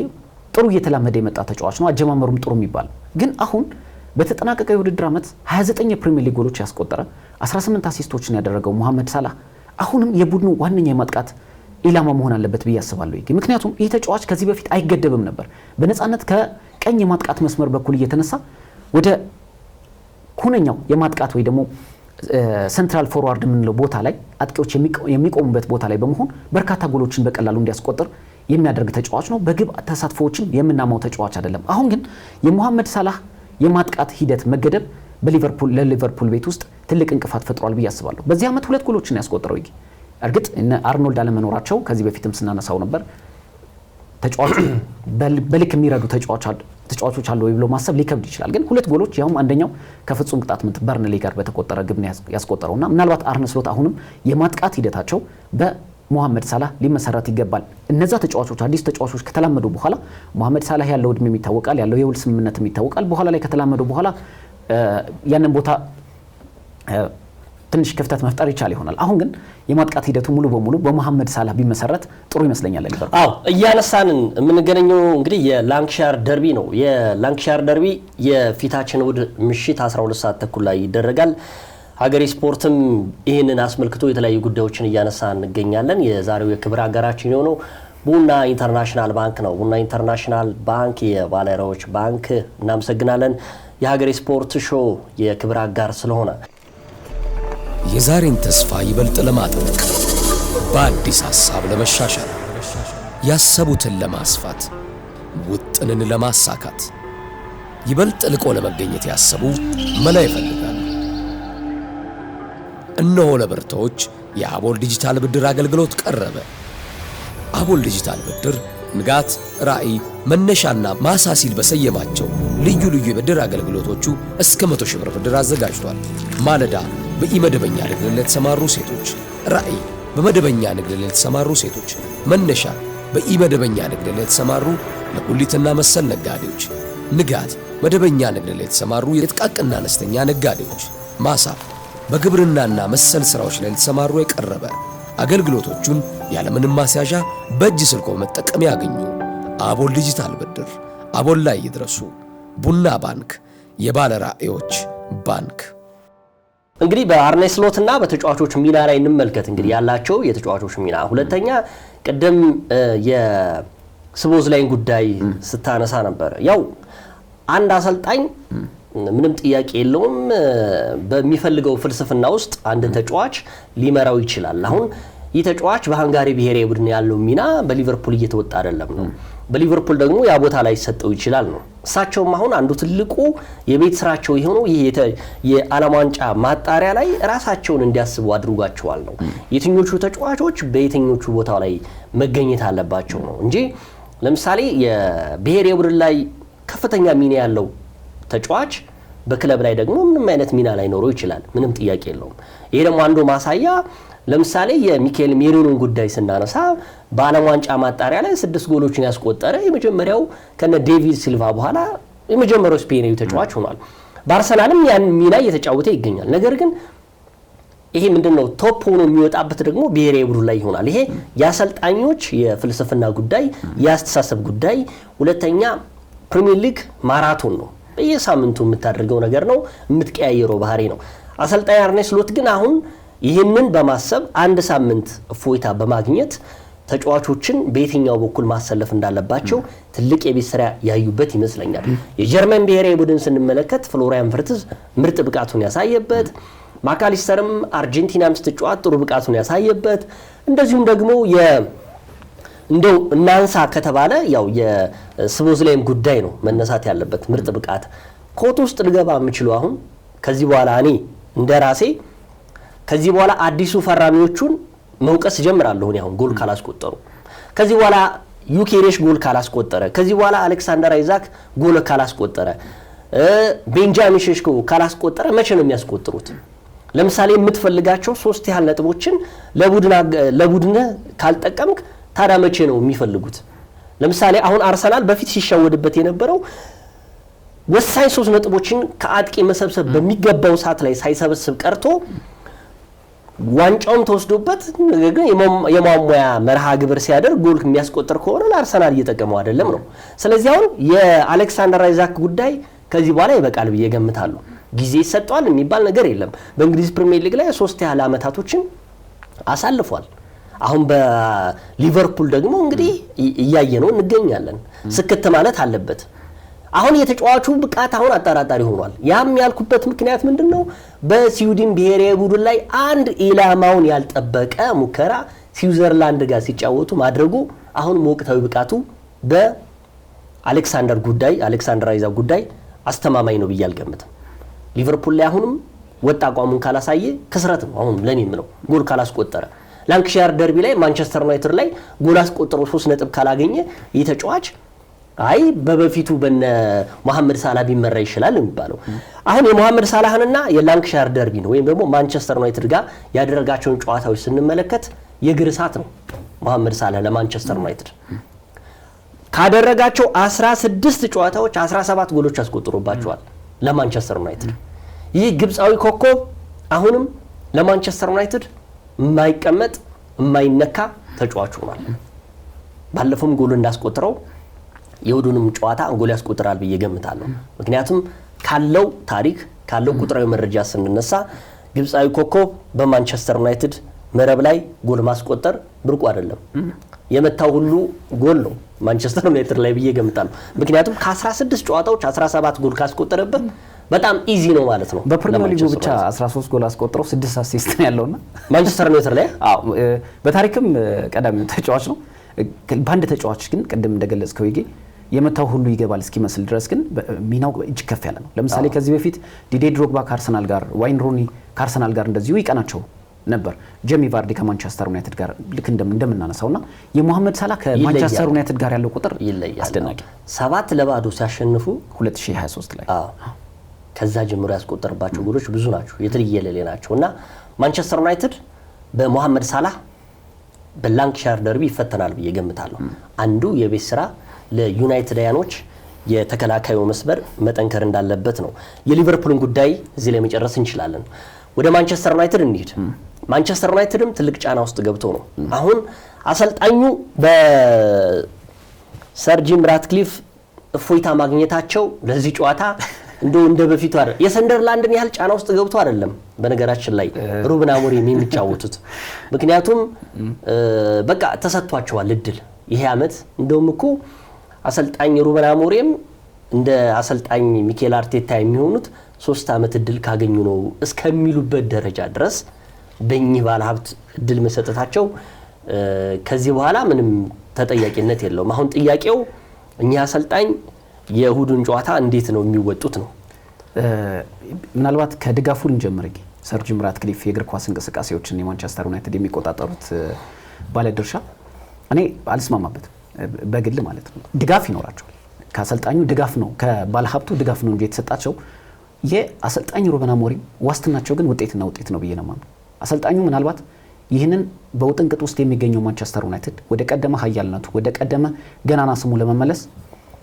ጥሩ እየተላመደ የመጣ ተጫዋች ነው። አጀማመሩም ጥሩ የሚባል ግን አሁን በተጠናቀቀ የውድድር ዓመት 29 የፕሪሚየር ሊግ ጎሎች ያስቆጠረ 18 አሲስቶችን ያደረገው ሙሐመድ ሳላህ አሁንም የቡድኑ ዋነኛ የማጥቃት ኢላማ መሆን አለበት ብዬ አስባለሁ። ምክንያቱም ይህ ተጫዋች ከዚህ በፊት አይገደብም ነበር። በነፃነት ከቀኝ የማጥቃት መስመር በኩል እየተነሳ ወደ ሁነኛው የማጥቃት ወይ ደግሞ ሴንትራል ፎርዋርድ የምንለው ቦታ ላይ አጥቂዎች የሚቆሙበት ቦታ ላይ በመሆን በርካታ ጎሎችን በቀላሉ እንዲያስቆጥር የሚያደርግ ተጫዋች ነው። በግብ ተሳትፎዎችን የምናማው ተጫዋች አይደለም። አሁን ግን የሙሐመድ ሳላህ የማጥቃት ሂደት መገደብ ለሊቨርፑል ቤት ውስጥ ትልቅ እንቅፋት ፈጥሯል ብዬ አስባለሁ። በዚህ ዓመት 2 ጎሎችን ያስቆጠረው እርግጥ እነ አርኖልድ አለመኖራቸው ከዚህ በፊትም ስናነሳው ነበር። ተጫዋቹ በልክ የሚረዱ ተጫዋቾች አሉ ብሎ ማሰብ ሊከብድ ይችላል። ግን 2 ጎሎች ያውም አንደኛው ከፍጹም ቅጣት ምት በርንሌ ጋር በተቆጠረ ግብ ያስቆጠረውና ምናልባት አርነ ስሎት አሁንም የማጥቃት ሂደታቸው በሙሐመድ ሳላህ ሊመሰረት ይገባል። እነዛ ተጫዋቾች አዲስ ተጫዋቾች ከተላመዱ በኋላ ሙሐመድ ሳላህ ያለው እድሜም ይታወቃል፣ ያለው የውል ስምምነትም ይታወቃል። በኋላ ላይ ከተላመዱ በኋላ ያንን ቦታ ትንሽ ክፍተት መፍጠር ይቻል ይሆናል። አሁን ግን የማጥቃት ሂደቱ ሙሉ በሙሉ በሙሐመድ ሳላህ ቢመሰረት ጥሩ ይመስለኛል። ሊቨርፑል እያነሳንን የምንገኘው እንግዲህ የላንክሻየር ደርቢ ነው። የላንክሻየር ደርቢ የፊታችን እሁድ ምሽት 12 ሰዓት ተኩል ላይ ይደረጋል። ሀገሬ ስፖርትም ይህንን አስመልክቶ የተለያዩ ጉዳዮችን እያነሳ እንገኛለን። የዛሬው የክብር አጋራችን የሆነው ቡና ኢንተርናሽናል ባንክ ነው። ቡና ኢንተርናሽናል ባንክ የባለራዎች ባንክ እናመሰግናለን። የሀገሬ ስፖርት ሾው የክብር አጋር ስለሆነ የዛሬን ተስፋ ይበልጥ ለማጥበቅ በአዲስ ሐሳብ ለመሻሻል ያሰቡትን ለማስፋት ውጥንን ለማሳካት ይበልጥ ልቆ ለመገኘት ያሰቡ መላ ይፈልጋሉ። እነሆ ለብርቶች የአቦል ዲጂታል ብድር አገልግሎት ቀረበ። አቦል ዲጂታል ብድር ንጋት፣ ራዕይ፣ መነሻና ማሳሲል በሰየማቸው ልዩ ልዩ የብድር አገልግሎቶቹ እስከ 100 ሺህ ብር ብድር አዘጋጅቷል። ማለዳ በኢመደበኛ ንግድ ለተሰማሩ ሴቶች፣ ራዕይ በመደበኛ ንግድ ለተሰማሩ ሴቶች፣ መነሻ በኢመደበኛ ንግድ ለተሰማሩ ለጉሊትና መሰል ነጋዴዎች፣ ንጋት መደበኛ ንግድ ለተሰማሩ የጥቃቅንና አነስተኛ ነጋዴዎች፣ ማሳ በግብርናና መሰል ስራዎች ላይ ለተሰማሩ የቀረበ አገልግሎቶቹን ያለምንም ማስያዣ በእጅ ስልኮ መጠቀም ያገኙ። አቦል ዲጂታል ብድር፣ አቦል ላይ ይድረሱ። ቡና ባንክ፣ የባለ ራዕዮች ባንክ። እንግዲህ በአርነ ስሎትና በተጫዋቾች ሚና ላይ እንመልከት። እንግዲህ ያላቸው የተጫዋቾች ሚና ሁለተኛ ቅድም ስቦዝላይን ጉዳይ ስታነሳ ነበር። ያው አንድ አሰልጣኝ ምንም ጥያቄ የለውም በሚፈልገው ፍልስፍና ውስጥ አንድ ተጫዋች ሊመራው ይችላል። አሁን ይህ ተጫዋች በሃንጋሪ ብሔራዊ ቡድን ያለው ሚና በሊቨርፑል እየተወጣ አይደለም ነው። በሊቨርፑል ደግሞ ያ ቦታ ላይ ሰጠው ይችላል ነው። እሳቸውም አሁን አንዱ ትልቁ የቤት ስራቸው የሆነው ይሄ የዓለም ዋንጫ ማጣሪያ ላይ ራሳቸውን እንዲያስቡ አድርጓቸዋል ነው። የትኞቹ ተጫዋቾች በየትኞቹ ቦታ ላይ መገኘት አለባቸው ነው እንጂ ለምሳሌ የብሔራዊ ቡድን ላይ ከፍተኛ ሚና ያለው ተጫዋች በክለብ ላይ ደግሞ ምንም አይነት ሚና ላይ ኖሮ ይችላል። ምንም ጥያቄ የለውም። ይሄ ደግሞ አንዱ ማሳያ ለምሳሌ የሚካኤል ሜሪኖን ጉዳይ ስናነሳ በዓለም ዋንጫ ማጣሪያ ላይ 6 ጎሎችን ያስቆጠረ የመጀመሪያው ከነ ዴቪድ ሲልቫ በኋላ የመጀመሪያው ስፔናዊ ተጫዋች ሆኗል። በአርሰናልም ያን ሚና እየተጫወተ ይገኛል። ነገር ግን ይሄ ምንድነው ቶፕ ሆኖ የሚወጣበት ደግሞ ብሔራዊ ቡድን ላይ ይሆናል። ይሄ የአሰልጣኞች የፍልስፍና ጉዳይ፣ የአስተሳሰብ ጉዳይ። ሁለተኛ ፕሪሚየር ሊግ ማራቶን ነው። በየሳምንቱ የምታደርገው ነገር ነው፣ የምትቀያየረው ባህሪ ነው። አሰልጣኝ አርኔ ስሎት ግን አሁን ይህንን በማሰብ አንድ ሳምንት እፎይታ በማግኘት ተጫዋቾችን በየትኛው በኩል ማሰለፍ እንዳለባቸው ትልቅ የቤት ስራ ያዩበት ይመስለኛል። የጀርመን ብሔራዊ ቡድን ስንመለከት ፍሎሪያን ቨርትዝ ምርጥ ብቃቱን ያሳየበት፣ ማካሊስተርም አርጀንቲናም ስትጫወት ጥሩ ብቃቱን ያሳየበት፣ እንደዚሁም ደግሞ እንደው እናንሳ ከተባለ ያው የስቦዝላይም ጉዳይ ነው መነሳት ያለበት። ምርጥ ብቃት ኮት ውስጥ ልገባ የምችለው አሁን ከዚህ በኋላ እኔ እንደራሴ ከዚህ በኋላ አዲሱ ፈራሚዎቹን መውቀስ ጀምራለሁ። እኔ አሁን ጎል ካላስቆጠሩ፣ ከዚህ በኋላ ዩኬሬሽ ጎል ካላስቆጠረ፣ ከዚህ በኋላ አሌክሳንደር አይዛክ ጎል ካላስቆጠረ፣ ቤንጃሚን ሼሽኮ ካላስቆጠረ መቼ ነው የሚያስቆጥሩት? ለምሳሌ የምትፈልጋቸው 3 ያህል ነጥቦችን ለቡድን ካልጠቀምክ ታዲያ መቼ ነው የሚፈልጉት? ለምሳሌ አሁን አርሰናል በፊት ሲሻወድበት የነበረው ወሳኝ 3 ነጥቦችን ከአጥቂ መሰብሰብ በሚገባው ሰዓት ላይ ሳይሰበስብ ቀርቶ ዋንጫውም ተወስዶበት ነገር ግን የማሟያ መርሃ ግብር ሲያደርግ ጎል የሚያስቆጥር ከሆነ ለአርሰናል እየጠቀመው አይደለም ነው። ስለዚህ አሁን የአሌክሳንደር አይዛክ ጉዳይ ከዚህ በኋላ ይበቃል ብዬ ገምታለሁ። ጊዜ ይሰጠዋል የሚባል ነገር የለም። በእንግሊዝ ፕሪሚየር ሊግ ላይ 3 ያህል አመታቶችን አሳልፏል። አሁን በሊቨርፑል ደግሞ እንግዲህ እያየነው እንገኛለን። ስክት ማለት አለበት። አሁን የተጫዋቹ ብቃት አሁን አጠራጣሪ ሆኗል። ያም ያልኩበት ምክንያት ምንድነው? በስዊድን ብሔራዊ ቡድን ላይ አንድ ኢላማውን ያልጠበቀ ሙከራ ስዊዘርላንድ ጋር ሲጫወቱ ማድረጉ አሁን ወቅታዊ ብቃቱ በአሌክሳንደር አይዛክ ጉዳይ አስተማማኝ ነው ብዬ አልገምትም። ሊቨርፑል ላይ አሁንም ወጥ አቋሙን ካላሳየ ክስረት ነው። አሁን ለኔ ምለው ጎል ካላስቆጠረ ላንክሻየር ደርቢ ላይ ማንቸስተር ዩናይትድ ላይ ጎል አስቆጥሮ 3 ነጥብ ካላገኘ የተጫዋች አይ በበፊቱ በነ መሐመድ ሳላህ ቢመራ ይችላል የሚባለው። አሁን የመሐመድ ሳላህንና የላንክሻየር ደርቢን ወይም ደግሞ ማንቸስተር ዩናይትድ ጋር ያደረጋቸውን ጨዋታዎች ስንመለከት የእግር እሳት ነው። መሐመድ ሳላህ ለማንቸስተር ዩናይትድ ካደረጋቸው 16 ጨዋታዎች 17 ጎሎች አስቆጥሮባቸዋል ለማንቸስተር ዩናይትድ። ይህ ግብፃዊ ኮከብ አሁንም ለማንቸስተር ዩናይትድ የማይቀመጥ የማይነካ ተጫዋች ሆኗል። ባለፈውም ጎል እንዳስቆጥረው የሁሉንም ጨዋታ ጎል ያስቆጥራል ብዬ ገምታለሁ። ምክንያቱም ካለው ታሪክ ካለው ቁጥራዊ መረጃ ስንነሳ ግብፃዊ ኮከብ በማንቸስተር ዩናይትድ መረብ ላይ ጎል ማስቆጠር ብርቁ አይደለም። የመታው ሁሉ ጎል ነው ማንቸስተር ዩናይትድ ላይ ብዬ ገምታለሁ። ምክንያቱም ከ16 ጨዋታዎች 17 ጎል ካስቆጠረበት በጣም ኢዚ ነው ማለት ነው። በፕሪሚየር ሊጉ ብቻ 13 ጎል አስቆጥሮ 6 አሲስት ነው ያለውና ማንቸስተር ዩናይትድ ላይ በታሪክም ቀዳሚው ተጫዋች ነው። በአንድ ተጫዋች ግን ቅድም እንደገለጽከው ይጌ የመታው ሁሉ ይገባል እስኪመስል ድረስ ግን ሚናው እጅግ ከፍ ያለ ነው። ለምሳሌ ከዚህ በፊት ዲዴ ድሮግባ ከአርሰናል ጋር፣ ዋይን ሮኒ ከአርሰናል ጋር እንደዚሁ ይቀናቸው ነበር። ጄሚ ቫርዲ ከማንቸስተር ዩናይትድ ጋር ልክ እንደምናነሳውና የሞሐመድ ሳላህ ከማንቸስተር ዩናይትድ ጋር ያለው ቁጥር አስደናቂ 7-0 ሲያሸንፉ 2023 ላይ ከዛ ጀምሮ ያስቆጠረባቸው ጎሎች ብዙ ናቸው፣ የትየለሌ ናቸውና ማንቸስተር ዩናይትድ በሞሐመድ ሳላህ በላንክሻየር ደርቢ ይፈተናል ብዬ ገምታለሁ። አንዱ የቤት ስራ ለዩናይትዳያኖች የተከላካዩ መስመር መጠንከር እንዳለበት ነው። የሊቨርፑልን ጉዳይ እዚህ ላይ መጨረስ እንችላለን። ወደ ማንቸስተር ዩናይትድ እንሂድ። ማንቸስተር ዩናይትድም ትልቅ ጫና ውስጥ ገብቶ ነው አሁን አሰልጣኙ በሰር ጂም ራትክሊፍ እፎይታ ማግኘታቸው ለዚህ ጨዋታ እንደ በፊቱ አይደል የሰንደርላንድን ያህል ጫና ውስጥ ገብቶ አይደለም በነገራችን ላይ ሩበን አሞሪም የሚጫወቱት። ምክንያቱም በቃ ተሰጥቷቸዋል እድል ይሄ አመት እንደውም እኮ አሰልጣኝ ሩበን አሞሪም እንደ አሰልጣኝ ሚኬል አርቴታ የሚሆኑት 3 አመት እድል ካገኙ ነው እስከሚሉበት ደረጃ ድረስ በእኚህ ባለሀብት እድል መሰጠታቸው ከዚህ በኋላ ምንም ተጠያቂነት የለውም። አሁን ጥያቄው እኛ አሰልጣኝ የእሁዱን ጨዋታ እንዴት ነው የሚወጡት ነው። ምናልባት ከድጋፉ ልንጀምር። ሰር ጂም ራትክሊፍ የእግር ኳስ እንቅስቃሴዎችን የማንቸስተር ዩናይትድ የሚቆጣጠሩት ባለድርሻ እኔ አልስማማበትም፣ በግል ማለት ነው። ድጋፍ ይኖራቸዋል። ከአሰልጣኙ ድጋፍ ነው ከባለሀብቱ ድጋፍ ነው እንጂ የተሰጣቸው የአሰልጣኝ ሩበን አሞሪም ዋስትናቸው ግን ውጤት ነው ብዬ ነው የማምነው። አሰልጣኙ ምናልባት ይህንን በውጥንቅጥ ውስጥ የሚገኘው ማንቸስተር ዩናይትድ ወደ ቀደመ ኃያልነቱ ወደ ቀደመ ገናና ስሙ ለመመለስ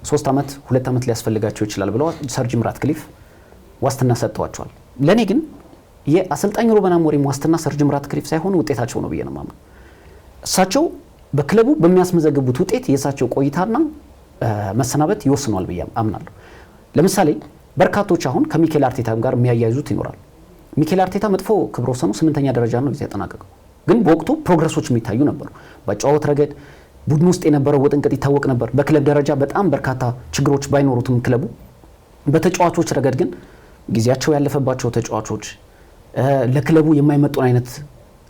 3 አመት 2 አመት ሊያስፈልጋቸው ይችላል ብለው ሰር ጂም ራትክሊፍ ዋስትና ሰጥተዋቸዋል። ለኔ ግን የአሰልጣኝ ሩበን አሞሪም ዋስትና ሰር ጂም ራትክሊፍ ሳይሆን ውጤታቸው ነው ብዬ ነው የማምነው። እሳቸው በክለቡ በሚያስመዘግቡት ውጤት የእሳቸው ቆይታና መሰናበት ይወስኗል ብዬ አምናለሁ። ለምሳሌ በርካቶች አሁን ከሚኬል አርቴታ ጋር የሚያያይዙት ይኖራል። ሚኬል አርቴታ መጥፎ ክብረ ወሰኑ 8ኛ ደረጃ ነው ጊዜ ያጠናቀቀው፣ ግን በወቅቱ ፕሮግረሶች የሚታዩ ነበሩ። በጨዋታ ረገድ ቡድን ውስጥ የነበረው ውጥንቅጥ ይታወቅ ነበር። በክለብ ደረጃ በጣም በርካታ ችግሮች ባይኖሩትም ክለቡ በተጫዋቾች ረገድ ግን ጊዜያቸው ያለፈባቸው ተጫዋቾች፣ ለክለቡ የማይመጡን አይነት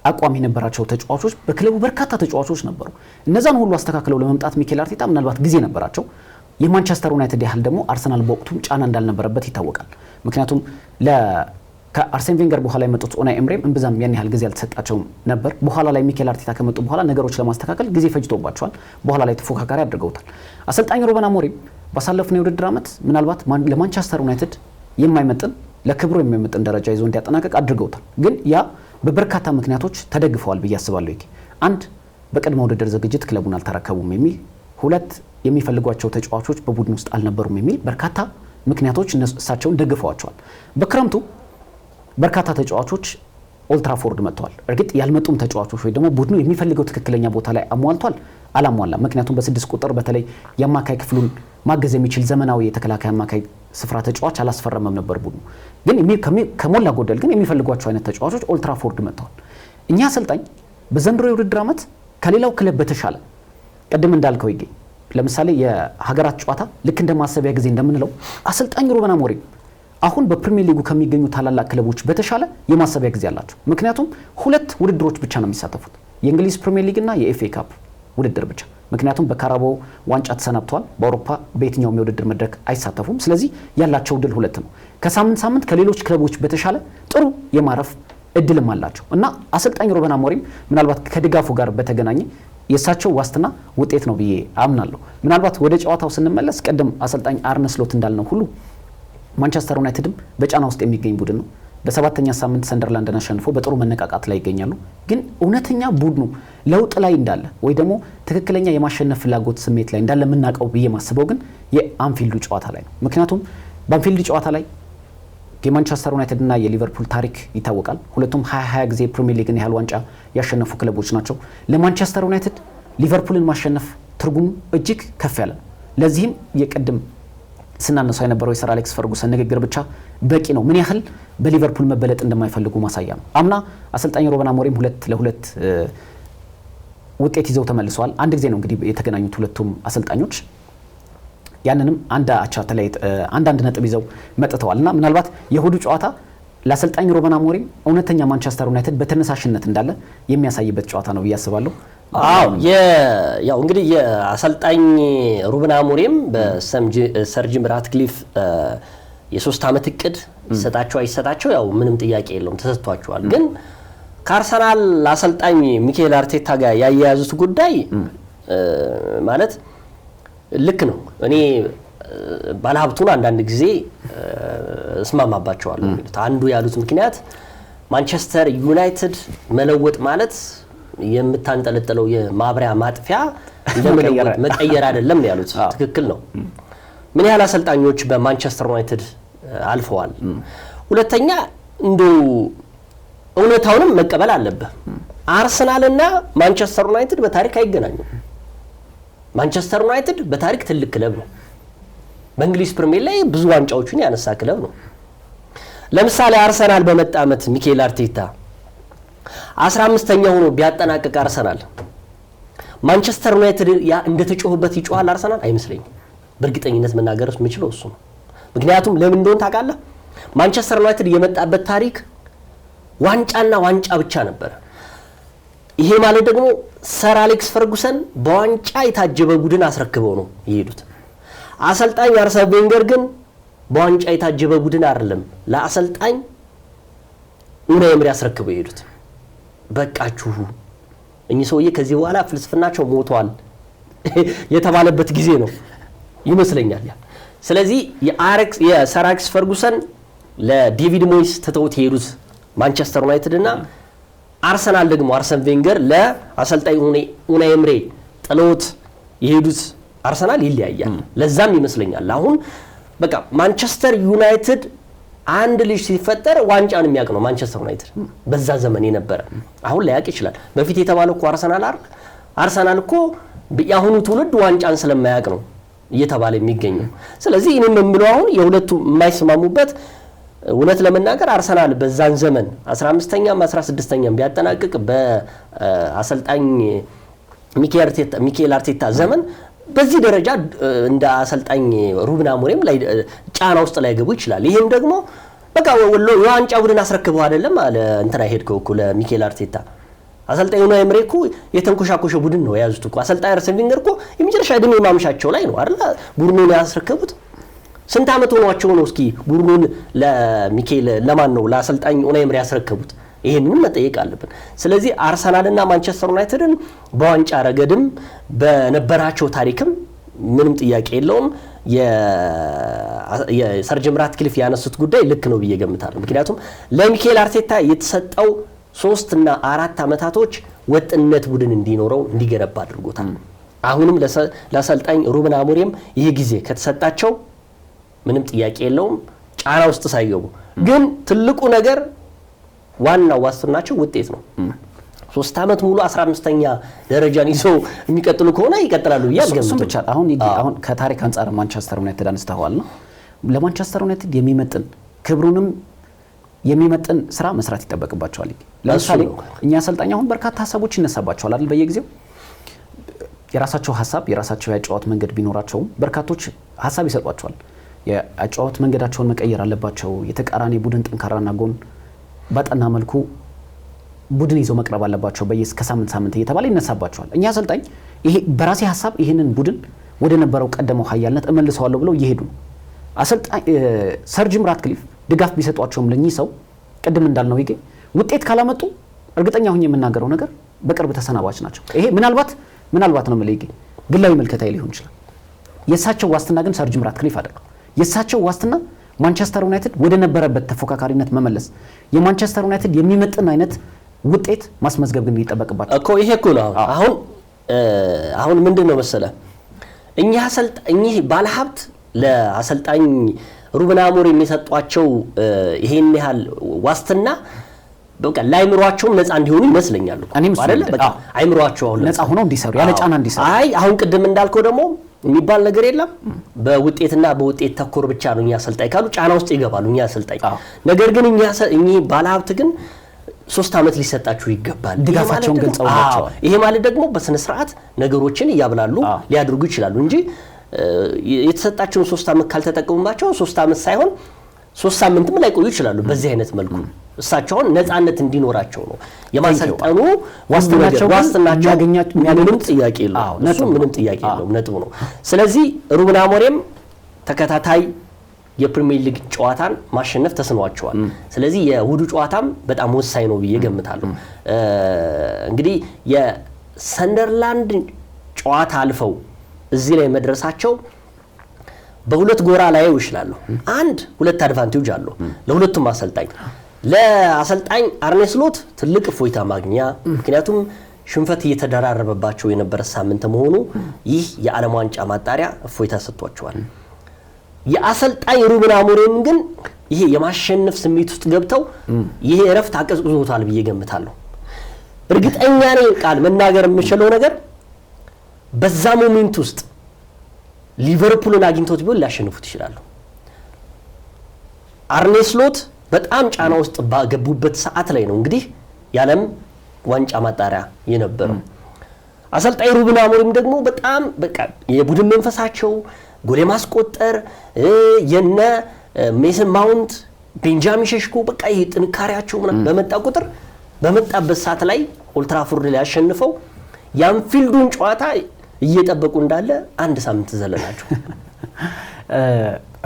አቋም የነበራቸው ተጫዋቾች በክለቡ በርካታ ተጫዋቾች ነበሩ። እነዛን ሁሉ አስተካክለው ለመምጣት ሚኬል አርቴታ ምናልባት ጊዜ ነበራቸው። የማንቸስተር ዩናይትድ ያህል ደግሞ አርሰናል በወቅቱም ጫና እንዳልነበረበት ይታወቃል። ምክንያቱም ከአርሴን ቬንገር በኋላ የመጡት ኡናይ ኤምሬም እንብዛም ያን ያህል ጊዜ አልተሰጣቸውም ነበር። በኋላ ላይ ሚኬል አርቴታ ከመጡ በኋላ ነገሮች ለማስተካከል ጊዜ ፈጅቶባቸዋል። በኋላ ላይ ተፎካካሪ አድርገውታል። አሰልጣኝ ሩበን አሞሪም ባሳለፍነው የውድድር ዓመት ምናልባት ለማንቸስተር ዩናይትድ የማይመጥን ለክብሩ የማይመጥን ደረጃ ይዞ እንዲያጠናቀቅ አድርገውታል። ግን ያ በበርካታ ምክንያቶች ተደግፈዋል ብዬ አስባለሁ። አንድ በቅድመ ውድድር ዝግጅት ክለቡን አልተረከቡም የሚል፣ 2 የሚፈልጓቸው ተጫዋቾች በቡድን ውስጥ አልነበሩም የሚል በርካታ ምክንያቶች እሳቸውን ደግፈዋቸዋል። በክረምቱ በርካታ ተጫዋቾች ኦልትራፎርድ መጥተዋል። እርግጥ ያልመጡም ተጫዋቾች ወይ ደግሞ ቡድኑ የሚፈልገው ትክክለኛ ቦታ ላይ አሟልቷል አላሟላም። ምክንያቱም በ6 ቁጥር በተለይ የአማካይ ክፍሉን ማገዝ የሚችል ዘመናዊ የተከላካይ አማካይ ስፍራ ተጫዋች አላስፈረመም ነበር ቡድኑ። ግን ከሞላ ጎደል ግን የሚፈልጓቸው አይነት ተጫዋቾች ኦልትራፎርድ መጥተዋል። እኛ አሰልጣኝ በዘንድሮ የውድድር ዓመት ከሌላው ክለብ በተሻለ ቅድም እንዳልከው ይገኝ ለምሳሌ የሀገራት ጨዋታ ልክ እንደማሰቢያ ጊዜ እንደምንለው አሰልጣኝ ሩበን አሞሪም አሁን በፕሪሚየር ሊጉ ከሚገኙ ታላላቅ ክለቦች በተሻለ የማሰቢያ ጊዜ አላቸው። ምክንያቱም 2 ውድድሮች ብቻ ነው የሚሳተፉት፣ የእንግሊዝ ፕሪሚየር ሊግ እና የኤፍኤ ካፕ ውድድር ብቻ። ምክንያቱም በካራባኦ ዋንጫ ተሰናብተዋል። በአውሮፓ በየትኛውም የውድድር መድረክ አይሳተፉም። ስለዚህ ያላቸው ድል 2 ነው። ከሳምንት ከሌሎች ክለቦች በተሻለ ጥሩ የማረፍ እድልም አላቸው እና አሰልጣኝ ሩበን አሞሪም ምናልባት ከድጋፉ ጋር በተገናኘ የእሳቸው ዋስትና ውጤት ነው ብዬ አምናለሁ። ምናልባት ወደ ጨዋታው ስንመለስ ቅድም አሰልጣኝ አርነ ስሎት እንዳልነው ሁሉ ማንቸስተር ዩናይትድም በጫና ውስጥ የሚገኝ ቡድን ነው። በ7ኛ ሳምንት ሰንደርላንድን አሸንፎ በጥሩ መነቃቃት ላይ ይገኛሉ። ግን እውነተኛ ቡድኑ ለውጥ ላይ እንዳለ ወይ ደግሞ ትክክለኛ የማሸነፍ ፍላጎት ስሜት ላይ እንዳለ የምናውቀው ብዬ ማስበው ግን የአንፊልዱ ጨዋታ ላይ ነው። ምክንያቱም በአንፊልድ ጨዋታ ላይ የማንቸስተር ዩናይትድ እና የሊቨርፑል ታሪክ ይታወቃል። ሁለቱም 20 ጊዜ ፕሪሚየር ሊግን ያህል ዋንጫ ያሸነፉ ክለቦች ናቸው። ለማንቸስተር ዩናይትድ ሊቨርፑልን ማሸነፍ ትርጉሙ እጅግ ከፍ ያለ ነው። ለዚህም የቀድም ስናነሳው የነበረው የሰር አሌክስ ፈርጉሰን ንግግር ብቻ በቂ ነው። ምን ያህል በሊቨርፑል መበለጥ እንደማይፈልጉ ማሳያ ነው። አምና አሰልጣኝ ሩበን አሞሪም 2-2 ውጤት ይዘው ተመልሰዋል። አንድ ጊዜ ነው እንግዲህ የተገናኙት ሁለቱም አሰልጣኞች። ያንንም አንድ ነጥብ ይዘው መጥተዋል እና ምናልባት የእሁዱ ጨዋታ ለአሰልጣኝ ሩበን አሞሪም እውነተኛ ማንቸስተር ዩናይትድ በተነሳሽነት እንዳለ የሚያሳይበት ጨዋታ ነው ብዬ አስባለሁ። ያው እንግዲህ የአሰልጣኝ ሩበን አሞሪም በሰር ጂም ራትክሊፍ የ3 አመት እቅድ ይሰጣቸው አይሰጣቸው ያው ምንም ጥያቄ የለውም፣ ተሰጥቷቸዋል። ግን ከአርሰናል አሰልጣኝ ሚኬል አርቴታ ጋር ያያያዙት ጉዳይ ማለት ልክ ነው። እኔ ባለሀብቱን አንዳንድ ጊዜ እስማማባቸዋለሁ። አንዱ ያሉት ምክንያት ማንቸስተር ዩናይትድ መለወጥ ማለት የምታንጠለጥለው የማብሪያ ማጥፊያ እንደመለወጥ መቀየር አይደለም ያሉት ትክክል ነው። ምን ያህል አሰልጣኞች በማንቸስተር ዩናይትድ አልፈዋል። ሁለተኛ እንደው እውነታውንም መቀበል አለበት። አርሰናልና ማንቸስተር ዩናይትድ በታሪክ አይገናኙም። ማንቸስተር ዩናይትድ በታሪክ ትልቅ ክለብ ነው። በእንግሊዝ ፕሪሚየር ላይ ብዙ ዋንጫዎችን ያነሳ ክለብ ነው። ለምሳሌ አርሰናል በመጣ ዓመት ሚኬል አርቴታ 15ኛ ሆኖ ቢያጠናቅቅ አርሰናል ማንቸስተር ዩናይትድ ያ እንደተጮህበት ይጮሃል አርሰናል አይመስለኝም። በእርግጠኝነት መናገርስ የምችለው እሱ ነው። ምክንያቱም ለምን እንደሆነ ታውቃለህ? ማንቸስተር ዩናይትድ የመጣበት ታሪክ ዋንጫና ዋንጫ ብቻ ነበር። ይሄ ማለት ደግሞ ሰር አሌክስ ፈርጉሰን በዋንጫ የታጀበ ቡድን አስረክበው ነው የሄዱት። አሰልጣኝ አርሰን ቬንገር ግን በዋንጫ የታጀበ ቡድን አይደለም ለአሰልጣኝ ኡናይ ኤምሪ አስረክበው የሄዱት። በቃችሁ እኚህ ሰውዬ ከዚህ በኋላ ፍልስፍናቸው ሞቷል የተባለበት ጊዜ ነው ይመስለኛል። ስለዚህ የሰር አሌክስ ፈርጉሰን ለዴቪድ ሞይስ ትተውት የሄዱት ማንቸስተር ዩናይትድ እና አርሰናል ደግሞ አርሰን ቬንገር ለአሰልጣኝ ኡናይ ኤምሪ ጥለውት የሄዱት አርሰናል ይለያያል። ለዛም ይመስለኛል አሁን በቃ ማንቸስተር ዩናይትድ አንድ ልጅ ሲፈጠር ዋንጫን የሚያውቅ ነው ማንቸስተር ዩናይትድ በዛ ዘመን የነበረ። አሁን ላያውቅ ይችላል። በፊት የተባለው እኮ አርሰናል እኮ የአሁኑ ትውልድ ዋንጫን ስለማያውቅ ነው እየተባለ የሚገኘው። ስለዚህ እኔም የምለው አሁን የሁለቱ የማይስማሙበት እውነት ለመናገር አርሰናል በዛን ዘመን 15ኛም 16ኛም ቢያጠናቅቅ በአሰልጣኝ ሚኬል አርቴታ ዘመን በዚህ ደረጃ እንደ አሰልጣኝ ሩበን አሞሪም ላይ ጫና ውስጥ ላይ ገቡ ይችላል። ይሄም ደግሞ በቃ የዋንጫ ቡድን አስረክበው አይደለም አለ እንትና ሄድከው እኮ ለሚኬል አርቴታ አሰልጣኝ ኡናይ ኤምሪ እኮ የተንኮሻኮሸ ቡድን ነው የያዙት እኮ። አሰልጣኝ አርሰን ቬንገር እኮ የመጨረሻ እድሜ ማምሻቸው ላይ ነው አይደል ቡድኑን ያስረከቡት። ስንት ዓመት ሆኗቸው ነው እስኪ ቡድኑን ለማን ነው ለአሰልጣኝ ኡናይ ኤምሪ ያስረከቡት? ይሄንን መጠየቅ አለብን። ስለዚህ አርሰናልና ማንቸስተር ዩናይትድን በዋንጫ ረገድም በነበራቸው ታሪክም ምንም ጥያቄ የለውም የሰር ጂም ራትክሊፍ ያነሱት ጉዳይ ልክ ነው ብዬ ገምታለሁ። ምክንያቱም ለሚኬል አርቴታ የተሰጠው 3 እና 4 ዓመታቶች ወጥነት ቡድን እንዲኖረው እንዲገነባ አድርጎታል። አሁንም ለአሰልጣኝ ሩበን አሞሪም ይሄ ጊዜ ከተሰጣቸው ምንም ጥያቄ የለውም ጫና ውስጥ ሳይገቡ። ግን ትልቁ ነገር ዋናው ዋስትናቸው ውጤት ነው። 3 ዓመት ሙሉ 15ኛ ደረጃን ይዘው የሚቀጥሉ ከሆነ ይቀጥላሉ ብዬ አልገምትም። አሁን ከታሪክ አንጻር ማንቸስተር ዩናይትድ አንስተዋል ነው ለማንቸስተር ዩናይትድ የሚመጥን ክብሩንም የሚመጥን ስራ መስራት ይጠበቅባቸዋል። ለምሳሌ እኛ አሰልጣኝ አሁን በርካታ ሀሳቦች ይነሳባቸዋል አይደል? በየጊዜው የራሳቸው ሀሳብ የራሳቸው ያጫወት መንገድ ቢኖራቸውም በርካቶች ሀሳብ ይሰጧቸዋል። የአጫወት መንገዳቸውን መቀየር አለባቸው። የተቃራኒ ቡድን ጠንካራና ጎን ባጠና መልኩ ቡድን ይዘው መቅረብ አለባቸው ከሳምንት እየተባለ ይነሳባቸዋል። እኛ አሰልጣኝ ይሄ በራሴ ሀሳብ ይሄንን ቡድን ወደ ነበረው ቀደመው ኃያልነት እመልሰዋለሁ ብለው እየሄዱ ነው። አሰልጣኝ ሰር ጂም ራትክሊፍ ድጋፍ ቢሰጧቸውም ለኚህ ሰው ቅድም እንዳልነው ይገኝ ውጤት ካላመጡ እርግጠኛ ሆኜ የምናገረው ነገር በቅርብ ተሰናባች ናቸው። ይሄ ምናልባት ነው ማለት ይገኝ ግላዊ መልከታ ሊሆን ይችላል። የሳቸው ዋስትና ግን ሰር ጂም ራትክሊፍ አይደለም። የሳቸው ዋስትና ማንቸስተር ዩናይትድ ወደ ነበረበት ተፎካካሪነት መመለስ፣ የማንቸስተር ዩናይትድ የሚመጥን አይነት ውጤት ማስመዝገብ ግን ይጠበቅባቸው እኮ። ይሄ እኮ ነው አሁን ምንድነው መሰለ እኚህ ባለሀብት ለአሰልጣኝ ሩበን አሞሪም የሚሰጧቸው ይሄን ያህል ዋስትና በቃ ላይምሯቸውም ነፃ እንዲሆኑ ይመስለኛል አይደል? በቃ አይምሯቸው አሁን ነፃ ሆነው እንዲሰሩ ያለ ጫና እንዲሰሩ። አሁን ቅድም እንዳልከው ደግሞ የሚባል ነገር የለም በውጤትና በውጤት ተኮር ብቻ ነው እኛ አሰልጣኝ ካሉ ጫና ውስጥ ይገባሉ እኛ አሰልጣኝ። ነገር ግን እኚህ ባለሀብት ግን 3 ዓመት ሊሰጣችሁ ይገባል ድጋፋቸውን ገልጸውላቸዋል። ይሄ ማለት ደግሞ በስነ ስርዓት ነገሮችን እያብላሉ ሊያድርጉ ይችላሉ እንጂ የተሰጣቸውን 3 ዓመት ካልተጠቀሙባቸው 3 ዓመት ሳይሆን 3 ሳምንትም ላይ ቆዩ ይችላሉ። በዚህ አይነት መልኩ እሳቸውን ነፃነት እንዲኖራቸው ነው የማሰልጠኑ ዋስትናቸው ምንም ጥያቄ የለውም። ምንም ጥያቄ የለውም ነጥቡ ነው። ስለዚህ ሩበን አሞሪም ተከታታይ የፕሪሚየር ሊግ ጨዋታን ማሸነፍ ተስኗቸዋል። ስለዚህ የእሁዱ ጨዋታም በጣም ወሳኝ ነው ብዬ ገምታለሁ። እንግዲህ የሰንደርላንድ ጨዋታ አልፈው እዚህ ላይ መድረሳቸው በሁለት ጎራ ላይ ይችላሉ። ሁለት አድቫንቴጅ አለው ለሁለቱም አሰልጣኝ። ለአሰልጣኝ አርኔ ስሎት ትልቅ እፎይታ ማግኛ፣ ምክንያቱም ሽንፈት እየተደራረበባቸው የነበረ ሳምንት መሆኑ ይህ የዓለም ዋንጫ ማጣሪያ እፎይታ ሰጥቷቸዋል። የአሰልጣኝ ሩበን አሞሪም ግን ይሄ የማሸነፍ ስሜት ውስጥ ገብተው ይሄ እረፍት አቀዝቅዞታል ብዬ ገምታለሁ። እርግጠኛ ነኝ ቃል መናገር የምችለው ነገር በዛ ሞሜንት ውስጥ ሊቨርፑልን አግኝቶት ቢሆን ሊያሸንፉት ይችላሉ። አርኔ ስሎት በጣም ጫና ውስጥ ባገቡበት ሰዓት ላይ ነው እንግዲህ የዓለም ዋንጫ ማጣሪያ የነበረው። አሰልጣኝ ሩበን አሞሪም ደግሞ በጣም በቃ የቡድን መንፈሳቸው ጎል ማስቆጠር የነ ሜሰን ማውንት ቤንጃሚን ሸሽኮ በቃ ይሄ ጥንካሬያቸው በመጣ ቁጥር በመጣበት ሰዓት ላይ ኦልትራፎርድ ላይ ያሸንፈው የአንፊልዱን ጨዋታ እየጠበቁ እንዳለ አንድ ሳምንት ዘለላቸው።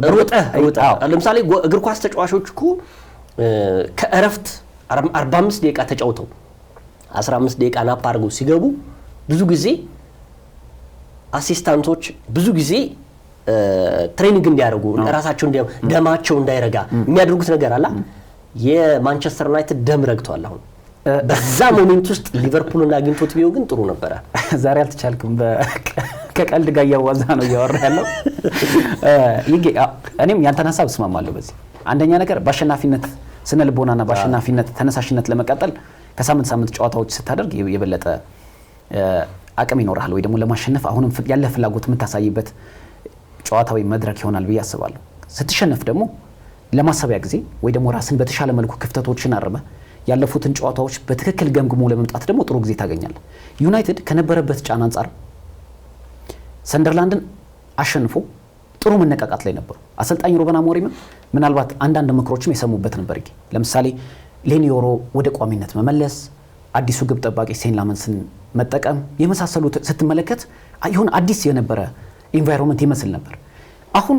ሮጠ ለምሳሌ እግር ኳስ ተጫዋቾች እኮ ከእረፍት 45 ደቂቃ ተጫውተው 15 ደቂቃ ናፕ አድርገው ሲገቡ ብዙ ጊዜ አሲስታንቶች ብዙ ጊዜ ትሬኒንግ እንዲያደርጉ ራሳቸው ደማቸው እንዳይረጋ የሚያደርጉት ነገር አለ። የማንቸስተር ዩናይትድ ደም ረግቷል። አሁን በዛ ሞሜንት ውስጥ ሊቨርፑልን አግኝቶት ቢሆን ግን ጥሩ ነበረ። ዛሬ አልተቻልኩም። ከቀልድ ጋር ያዋዛ ነው እያወራ ያለው። እኔም ያንተን ሀሳብ እስማማለሁ በዚህ። አንደኛ ነገር በአሸናፊነት ስነ ልቦናና በአሸናፊነት ተነሳሽነት ለመቀጠል ከሳምንት ሳምንት ጨዋታዎች ስታደርግ የበለጠ አቅም ይኖርሃል ወይ ደግሞ ለማሸነፍ አሁንም ያለ ፍላጎት የምታሳይበት ጨዋታዊ መድረክ ይሆናል ብዬ አስባለሁ። ስትሸነፍ ደግሞ ለማሰቢያ ጊዜ ወይ ደግሞ ራስን በተሻለ መልኩ ክፍተቶችን አርመ ያለፉትን ጨዋታዎች በትክክል ገምግሞ ለመምጣት ደግሞ ጥሩ ጊዜ ታገኛለህ። ዩናይትድ ከነበረበት ጫና አንፃር ሰንደርላንድን አሸንፎ ጥሩ መነቃቃት ላይ ነበሩ። አሰልጣኝ ሩበን አሞሪም ምናልባት አንዳንድ ምክሮችም የሰሙበት ነበር። ለምሳሌ ሌኒዮሮ ወደ ቋሚነት መመለስ፣ አዲሱ ግብ ጠባቂ ሴን ላመንስን መጠቀም የመሳሰሉት ስትመለከት ይሁን አዲስ የነበረ ኢንቫይሮንመንት ይመስል ነበር። አሁን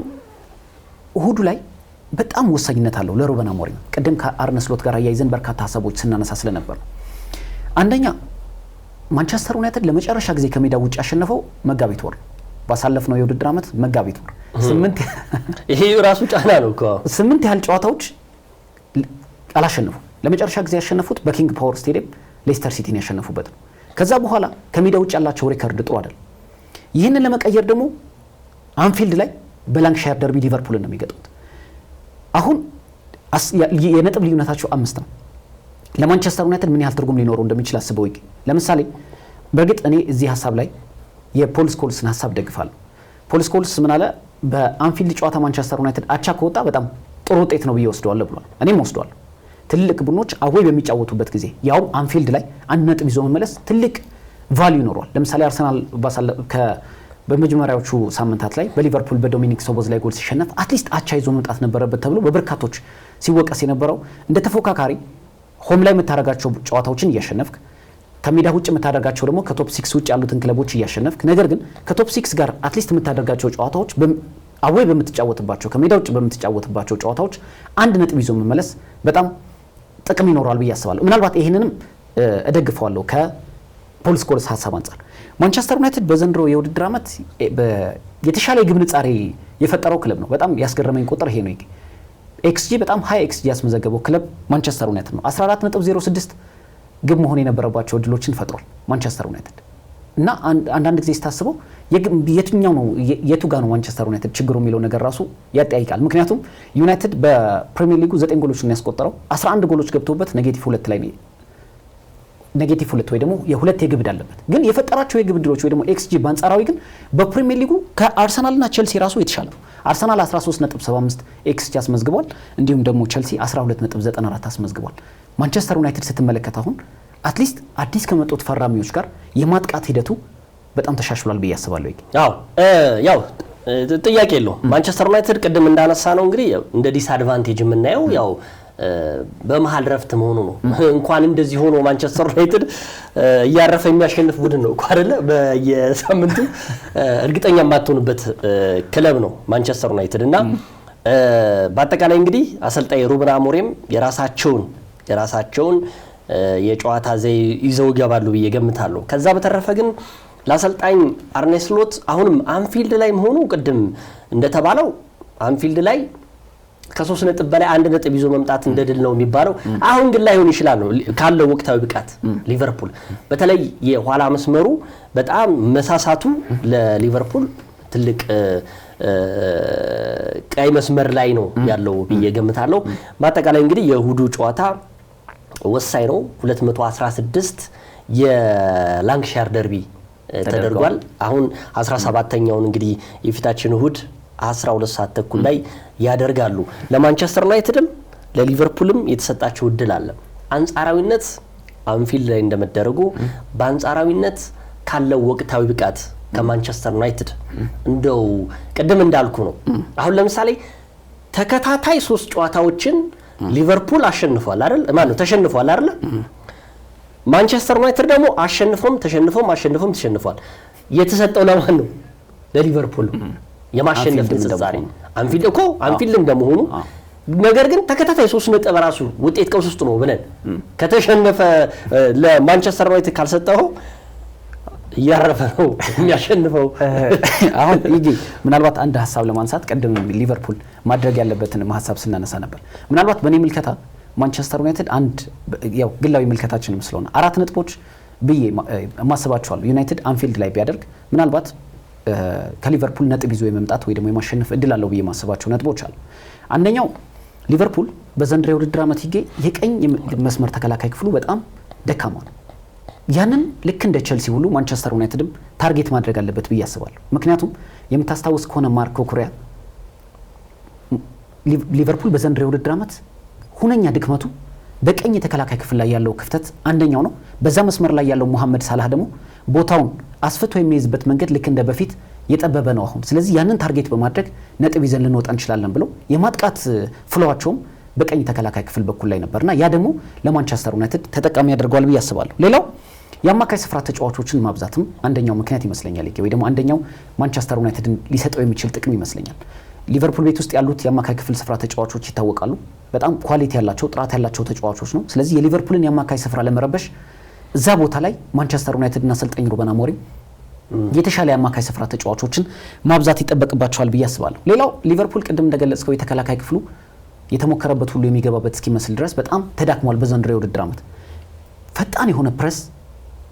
እሁዱ ላይ በጣም ወሳኝነት አለው ለሩበን አሞሪም። ቅድም ከአርነ ስሎት ጋር ያይዘን በርካታ ሀሳቦች ስናነሳ ስለነበር ነው። አንደኛ ማንቸስተር ዩናይትድ ለመጨረሻ ጊዜ ከሜዳ ውጭ ያሸነፈው መጋቢት ወር ባሳለፍነው የውድድር ዓመት መጋቢት ወር 8 ይሄ ራሱ ጫና ነው እኮ 8 ያህል ጨዋታዎች አላሸነፉ። ለመጨረሻ ጊዜ ያሸነፉት በኪንግ ፓወር ስቴዲየም ሌስተር ሲቲን ያሸነፉበት ነው። ከዛ በኋላ ከሜዳ ውጭ ያላቸው ሬከርድ ጥሩ አይደል። ይህንን ለመቀየር ደግሞ አንፊልድ ላይ በላንክሻየር ደርቢ ሊቨርፑልን ነው የሚገጥሙት። አሁን የነጥብ ልዩነታቸው 5 ነው። ለማንቸስተር ዩናይትድ ምን ያህል ትርጉም ሊኖረው እንደሚችል አስበው። ለምሳሌ በእርግጥ እኔ እዚህ ሀሳብ ላይ የፖል ስኮልስን ሀሳብ ደግፋለሁ። ፖል ስኮልስ ምን አለ? በአንፊልድ ጨዋታ ማንቸስተር ዩናይትድ አቻ ከወጣ በጣም ጥሩ ውጤት ነው ብዬ ወስደዋለሁ ብሏል። እኔም ወስደዋለሁ። ትልቅ ቡድኖች አዌይ በሚጫወቱበት ጊዜ ያው አንፊልድ ላይ አንድ ነጥብ ይዞ መመለስ ትልቅ ቫልዩ ይኖረዋል። ለምሳሌ አርሰናል በመጀመሪያዎቹ ሳምንታት ላይ በሊቨርፑል በዶሚኒክ ሶቦዝ ላይ ጎል ሲሸነፍ አትሊስት አቻ ይዞ መምጣት ነበረበት ተብሎ በበርካቶች ሲወቀስ የነበረው እንደ ተፎካካሪ ሆም ላይ የምታደርጋቸው ጨዋታዎችን እያሸነፍክ ከሜዳ ውጭ የምታደርጋቸው ደግሞ ከቶፕ 6 ውጭ ያሉትን ክለቦች እያሸነፍክ፣ ነገር ግን ከቶፕ 6 ጋር አትሊስት የምታደርጋቸው ጨዋታዎች አዌይ በምትጫወትባቸው ከሜዳ ውጭ በምትጫወትባቸው ጨዋታዎች አንድ ነጥብ ይዞ መመለስ በጣም ጥቅም ይኖረዋል ብዬ አስባለሁ። ምናልባት ይሄንንም እደግፈዋለሁ ከፖል ስኮልስ ሀሳብ አንፃር። ማንቸስተር ዩናይትድ በዘንድሮ የውድድር ዓመት የተሻለ የግብ ንጻሬ የፈጠረው ክለብ ነው። በጣም ያስገረመኝ ቁጥር ይሄ ነው። ኤክስጂ በጣም ሃይ ኤክስጂ ያስመዘገበው ክለብ ማንቸስተር ዩናይትድ ነው። 14.06 ግብ መሆን የነበረባቸው እድሎችን ፈጥሯል ማንቸስተር ዩናይትድ እና አንዳንድ ጊዜ ስታስበው የትኛው ነው የቱ ጋር ነው ማንቸስተር ዩናይትድ ችግሩ የሚለው ነገር ራሱ ያጠያይቃል። ምክንያቱም ዩናይትድ በፕሪሚየር ሊጉ 9 ጎሎችን ያስቆጠረው 11 ጎሎች ገብተውበት -2 ላይ -2 ወይ ደግሞ የሁለት የግብ ዕዳ አለበት። ግን የፈጠራቸው የግብ ዕድሎች ወይ ደግሞ ኤክስጂ በአንጻራዊ ግን በፕሪሚየር ሊጉ ከአርሰናልና ቼልሲ ራሱ የተሻለ ነው። አርሰናል 13.75 ኤክስጂ አስመዝግቧል። እንዲሁም ደግሞ ቼልሲ 12.94 አስመዝግቧል። ማንቸስተር ዩናይትድ ስትመለከት አሁን አትሊስት አዲስ ከመጡት ፈራሚዎች ጋር የማጥቃት ሂደቱ በጣም ተሻሽሏል ብዬ አስባለሁ። ያው ጥያቄ የለውም። ማንቸስተር ዩናይትድ ቅድም እንዳነሳ ነው እንግዲህ እንደ ዲስአድቫንቴጅ የምናየው ያው በመሃል ረፍት መሆኑ ነው። እንኳን እንደዚህ ሆኖ ማንቸስተር ዩናይትድ እያረፈ የሚያሸንፍ ቡድን ነው አይደለ? በየሳምንቱ እርግጠኛ የማትሆንበት ክለብ ነው ማንቸስተር ዩናይትድ እና በአጠቃላይ እንግዲህ አሰልጣኝ ሩበን አሞሪም የራሳቸውን የጨዋታ ዘይ ይዘው ይገባሉ ብዬ ገምታለሁ። ከዛ በተረፈ ግን ለአሰልጣኝ አርነ ስሎት አሁንም አንፊልድ ላይ መሆኑ ቅድም እንደተባለው አንፊልድ ላይ ከ3 ነጥብ በላይ 1 ነጥብ ይዞ መምጣት እንደድል ነው የሚባለው። አሁን ግን ላይሆን ይችላል ነው ካለው ወቅታዊ ብቃት ሊቨርፑል በተለይ የኋላ መስመሩ በጣም መሳሳቱ ለሊቨርፑል ትልቅ ቀይ መስመር ላይ ነው ያለው ብዬ ገምታለሁ። በአጠቃላይ እንግዲህ የእሁዱ ጨዋታ ወሳኝ ነው። 216 የላንክሻየር ደርቢ ተደርጓል። አሁን 17ኛውን እንግዲህ የፊታችን እሁድ 12 ሰዓት ተኩል ላይ ያደርጋሉ። ለማንቸስተር ዩናይትድም ለሊቨርፑልም የተሰጣቸው እድል አለ። አንጻራዊነት አንፊልድ ላይ እንደመደረጉ በአንጻራዊነት ካለው ወቅታዊ ብቃት ከማንቸስተር ዩናይትድ እንደው ቅድም እንዳልኩ ነው። አሁን ለምሳሌ ተከታታይ 3 ጨዋታዎችን ሊቨርፑል አሸንፏል አይደል? ማን ነው ተሸንፏል አይደል? ማንቸስተር ዩናይትድ ደግሞ አሸንፎም ተሸንፏል። የተሰጠው ለማን ነው? ለሊቨርፑል። የማሸነፍ ተዛሪ አንፊልድ እንደመሆኑ ነገር ግን ተከታታይ 3 ነጥብ ራሱ ውጤት ቀውስ ውስጥ ነው ብለን ከተሸነፈ ለማንቸስተር ዩናይትድ ካልሰጠው ያረፈ ነው የሚያሸንፈው። አሁን ይጂ ምናልባት አንድ ሐሳብ ለማንሳት ቀደም ሊቨርፑል ማድረግ ያለበትን ሐሳብ ስናነሳ ነበር። ምናልባት በኔ ምልከታ ማንቸስተር ዩናይትድ አንድ ያው ግላዊ ምልከታችንም ስለሆነ 4 ነጥቦች ብዬ ማሰባቸዋል ዩናይትድ አንፊልድ ላይ ቢያደርግ ምናልባት ከሊቨርፑል ነጥብ ይዞ የመምጣት ወይ ደግሞ የማሸነፍ እድል አለው ብዬ ማሰባቸው ነጥቦች አሉ። አንደኛው ሊቨርፑል በዘንድሮ የውድድር ዓመት የቀኝ መስመር ተከላካይ ክፍሉ በጣም ደካማ ነው። ያንን ልክ እንደ ቸልሲ ሁሉ ማንቸስተር ዩናይትድም ታርጌት ማድረግ አለበት ብዬ አስባለሁ። ምክንያቱም የምታስታውስ ከሆነ ማርኮ ኩሪያ ሊቨርፑል በዘንድሮ የውድድር ዓመት ሁነኛ ድክመቱ በቀኝ የተከላካይ ክፍል ላይ ያለው ክፍተት አንደኛው ነው። በዛ መስመር ላይ ያለው መሐመድ ሳላህ ደግሞ ቦታውን አስፍቶ የሚይዝበት መንገድ ልክ እንደ በፊት የጠበበ ነው አሁን። ስለዚህ ያንን ታርጌት በማድረግ ነጥብ ይዘን ልንወጣ እንችላለን ብለው የማጥቃት ፍሎዋቸውም በቀኝ ተከላካይ ክፍል በኩል ላይ ነበርና ያ ደግሞ ለማንቸስተር ዩናይትድ ተጠቃሚ ያደርገዋል ብዬ አስባለሁ። ሌላው የአማካይ ስፍራ ተጫዋቾችን ማብዛትም አንደኛው ምክንያት ይመስለኛል ወይ ደግሞ አንደኛው ማንቸስተር ዩናይትድን ሊሰጠው የሚችል ጥቅም ይመስለኛል። ሊቨርፑል ቤት ውስጥ ያሉት የአማካይ ክፍል ስፍራ ተጫዋቾች ይታወቃሉ። በጣም ኳሊቲ ያላቸው ጥራት ያላቸው ተጫዋቾች ነው። ስለዚህ የሊቨርፑልን የአማካይ ስፍራ ለመረበሽ እዛ ቦታ ላይ ማንቸስተር ዩናይትድና አሰልጣኝ ሩበን አሞሪም የተሻለ የአማካይ ስፍራ ተጫዋቾችን ማብዛት ይጠበቅባቸዋል ብዬ አስባለሁ። ሌላው ሊቨርፑል ቅድም እንደገለጽከው የተከላካይ ክፍሉ የተሞከረበት ሁሉ የሚገባበት እስኪመስል ድረስ በጣም ተዳክሟል። በዘንድሮ የውድድር ዓመት ፈጣን የሆነ ፕሬስ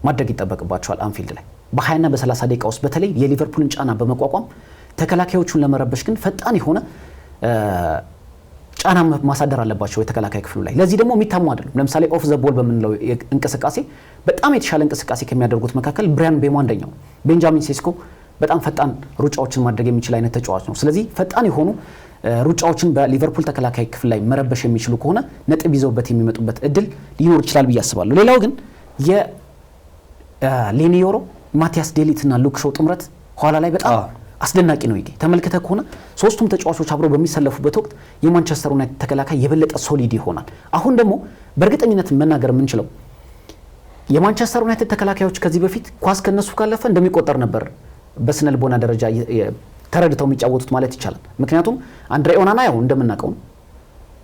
ማድረግ ይጠበቅባቸዋል አንፊልድ ላይ በ20ና በ30 ደቂቃ ውስጥ በተለይ የሊቨርፑልን ጫና በመቋቋም ተከላካዮቹን ለመረበሽ ግን ፈጣን የሆነ ጫና ማሳደር አለባቸው የተከላካይ ክፍሉ ላይ። ለዚህ ደግሞ የሚታሙ አይደሉም። ለምሳሌ ኦፍ ዘ ቦል በምንለው እንቅስቃሴ በጣም የተሻለ እንቅስቃሴ ከሚያደርጉት መካከል ብራያን ቤሞ አንደኛው፣ ቤንጃሚን ሴስኮ በጣም ፈጣን ሩጫዎችን ማድረግ የሚችል አይነት ተጫዋች ነው። ስለዚህ ፈጣን የሆኑ ሩጫዎችን በሊቨርፑል ተከላካይ ክፍል ላይ መረበሽ የሚችሉ ከሆነ ነጥብ ይዘውበት የሚመጡበት እድል ሊኖር ይችላል ብዬ አስባለሁ። ሌላው ግን የሌኒዮሮ ማቲያስ ዴሊትና ሉክ ሾው ጥምረት ኋላ ላይ በጣም አስደናቂ ነው። ተመልክተ ከሆነ ሶስቱም ተጫዋቾች አብረው በሚሰለፉበት ወቅት የማንቸስተር ዩናይትድ ተከላካይ የበለጠ ሶሊድ ይሆናል። አሁን ደግሞ በእርግጠኝነት መናገር የምንችለው የማንቸስተር ዩናይትድ ተከላካዮች ከዚህ በፊት ኳስ ከነሱ ካለፈ እንደሚቆጠር ነበር በስነልቦና ደረጃ ተረድተው የሚጫወቱት ማለት ይቻላል። ምክንያቱም አንድሬ ኦናና ያው እንደምናውቀው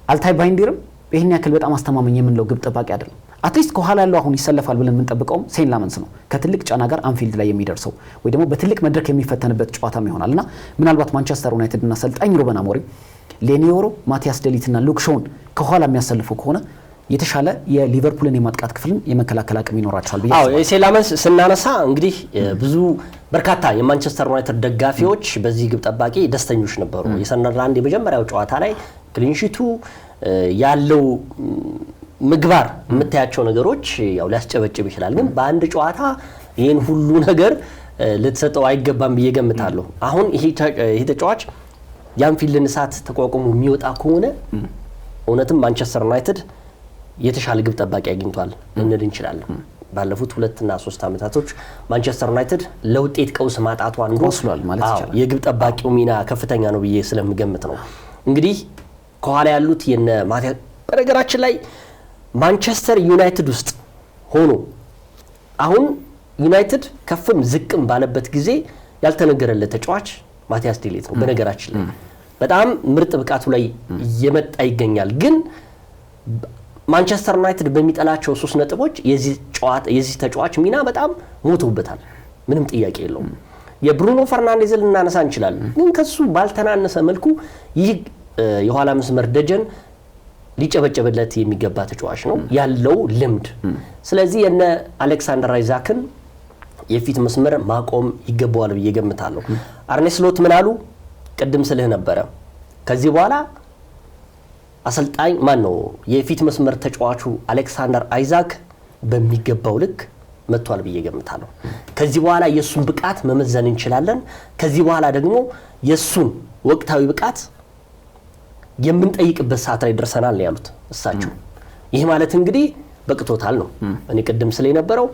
አልታይ ባይንዲርም ይሄን ያክል በጣም አስተማማኝ የምንለው ግብ ጠባቂ አይደለም። አትሊስት ከኋላ ያለው አሁን ይሰለፋል ብለን የምንጠብቀው ሴን ላመንስ ነው። ከትልቅ ጫና ጋር አንፊልድ ላይ የሚደርሰው ወይ ደግሞ በትልቅ መድረክ የሚፈተንበት ጨዋታም ይሆናልና ምናልባት ማንቸስተር ዩናይትድ እና አሰልጣኝ ሩበን አሞሪም ሌኒዮሮ፣ ማቲያስ ዴሊትና ሉክ ሾውን ከኋላ የሚያሰልፉ ከሆነ የተሻለ የሊቨርፑልን የማጥቃት ክፍልን የመከላከል አቅም ይኖራቸዋል ብዬ አስባለሁ። ሴን ላመንስ ስናነሳ እንግዲህ ብዙ በርካታ የማንቸስተር ዩናይትድ ደጋፊዎች በዚህ ግብ ጠባቂ ደስተኞች ነበሩ። የሰንደርላንድ የመጀመሪያው ጨዋታ ላይ ክሊንሺቱ ያለው ምግባር የምታያቸው ነገሮች ያው ሊያስጨበጭብ ይችላል። ግን በአንድ ጨዋታ ይሄን ሁሉ ነገር ልትሰጠው አይገባም ብዬ ገምታለሁ። አሁን ይሄ ተጫዋች የአንፊልድን እሳት ተቋቁሞ የሚወጣ ከሆነ እውነትም ማንቸስተር ዩናይትድ የተሻለ ግብ ጠባቂ አግኝቷል እንል እንችላለን። ባለፉት 2 እና 3 ዓመታቶች ማንቸስተር ዩናይትድ ለውጤት ቀውስ ማጣቱ አንዱ ወስሏል ማለት ይቻላል። የግብ ጠባቂው ሚና ከፍተኛ ነው ብዬ ስለምገምት ነው። እንግዲህ ከኋላ ያሉት የነ ማቲያስ በነገራችን ላይ ማንቸስተር ዩናይትድ ውስጥ ሆኖ አሁን ዩናይትድ ከፍም ዝቅም ባለበት ጊዜ ያልተነገረለት ተጫዋች ማቲያስ ዴሊት ነው። በነገራችን ላይ በጣም ምርጥ ብቃቱ ላይ እየመጣ ይገኛል። ግን ማንቸስተር ዩናይትድ በሚጠላቸው 3 ነጥቦች የዚህ ተጫዋች ሚና በጣም ሞቶበታል። ምንም ጥያቄ የለውም። የብሩኖ ፈርናንዴዝን ልናነሳ እንችላለን። ግን ከሱ ባልተናነሰ መልኩ ይህ የኋላ መስመር ደጀን ሊጨበጨበለት የሚገባ ተጫዋች ነው ያለው ልምድ። ስለዚህ የነ አሌክሳንደር አይዛክን የፊት መስመር ማቆም ይገባዋል ብዬ ገምታለሁ። አርኔ ስሎት ምን አሉ? ቅድም ስልህ ነበረ ከዚህ በኋላ አሰልጣኝ ማን ነው የፊት መስመር ተጫዋቹ አሌክሳንደር አይዛክ በሚገባው ልክ መጥቷል ብዬ ገምታለሁ። ከዚህ በኋላ የሱን ብቃት መመዘን እንችላለን። ከዚህ በኋላ ደግሞ የሱን ወቅታዊ ብቃት የምንጠይቅበት ሰዓት ላይ ደርሰናል ነው ያሉት እሳቸው። ይህ ማለት እንግዲህ በቅቶታል ነው። እኔ ቅድም ስለ የነበረው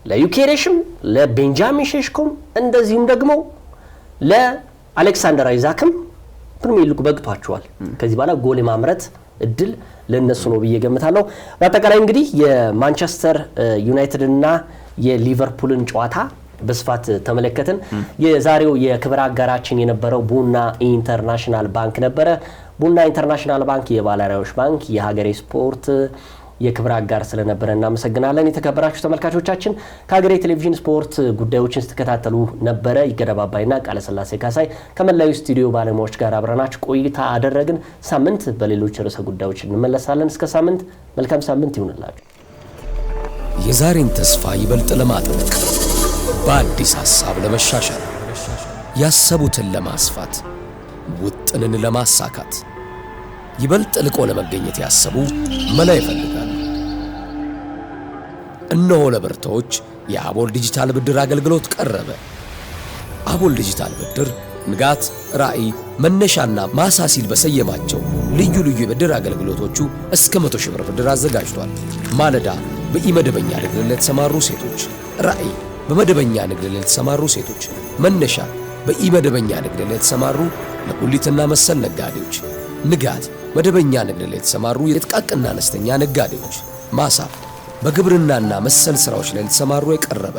ለዩኬሬሽም ለቤንጃሚን ሼሽኮም እንደዚሁም ደግሞ ለአሌክሳንደር አይዛክም ፕሪሚየር ሊጉ በግቷቸዋል። ከዚህ በኋላ ጎል የማምረት እድል ለነሱ ነው ብዬ ገምታለሁ። በአጠቃላይ እንግዲህ የማንቸስተር ዩናይትድ እና የሊቨርፑልን ጨዋታ በስፋት ተመለከትን። የዛሬው የክብር አጋራችን የነበረው ቡና ኢንተርናሽናል ባንክ ነበረ። ቡና ኢንተርናሽናል ባንክ የባለራዕዮች ባንክ የሀገሬ ስፖርት የክብር አጋር ስለነበረ እናመሰግናለን። የተከበራችሁ ተመልካቾቻችን ከሀገሬ ቴሌቪዥን ስፖርት ጉዳዮችን ስትከታተሉ ነበረ። ይገደባባይና ቃለስላሴ ካሳይ ከመላው ስቱዲዮ ባለሙያዎች ጋር አብረናችሁ ቆይታ አደረግን። ሳምንት በሌሎች ርዕሰ ጉዳዮች እንመለሳለን። እስከ ሳምንት መልካም ሳምንት ይሁንላችሁ። የዛሬን ተስፋ ይበልጥ ለማጥበቅ በአዲስ ሐሳብ ለመሻሻል ያሰቡትን ለማስፋት ውጥንን ለማሳካት ይበልጥ ልቆ ለመገኘት ያሰቡ መላ ይፈልጋሉ። እነሆ ለብርቶች የአቦል ዲጂታል ብድር አገልግሎት ቀረበ። አቦል ዲጂታል ብድር ንጋት፣ ራዕይ፣ መነሻና ማሳሲል በሰየማቸው ልዩ ልዩ የብድር አገልግሎቶቹ እስከ 100 ሺህ ብር ብድር አዘጋጅቷል። ማለዳ በኢመደበኛ ንግድ ላይ የተሰማሩ ሴቶች፣ ራዕይ በመደበኛ ንግድ ላይ የተሰማሩ ሴቶች፣ መነሻ በኢመደበኛ ንግድ ላይ የተሰማሩ ለጉሊትና መሰል ነጋዴዎች፣ ንጋት መደበኛ ንግድ ላይ የተሰማሩ የጥቃቅንና አነስተኛ ነጋዴዎች፣ ማሳ በግብርናና መሰል ስራዎች ላይ የተሰማሩ የቀረበ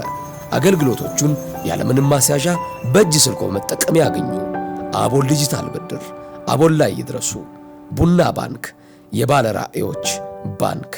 አገልግሎቶቹን ያለምንም ማስያዣ በእጅ ስልኮ መጠቀም ያገኙ። አቦል ዲጂታል ብድር፣ አቦል ላይ ይድረሱ። ቡና ባንክ፣ የባለ ራዕዮች ባንክ።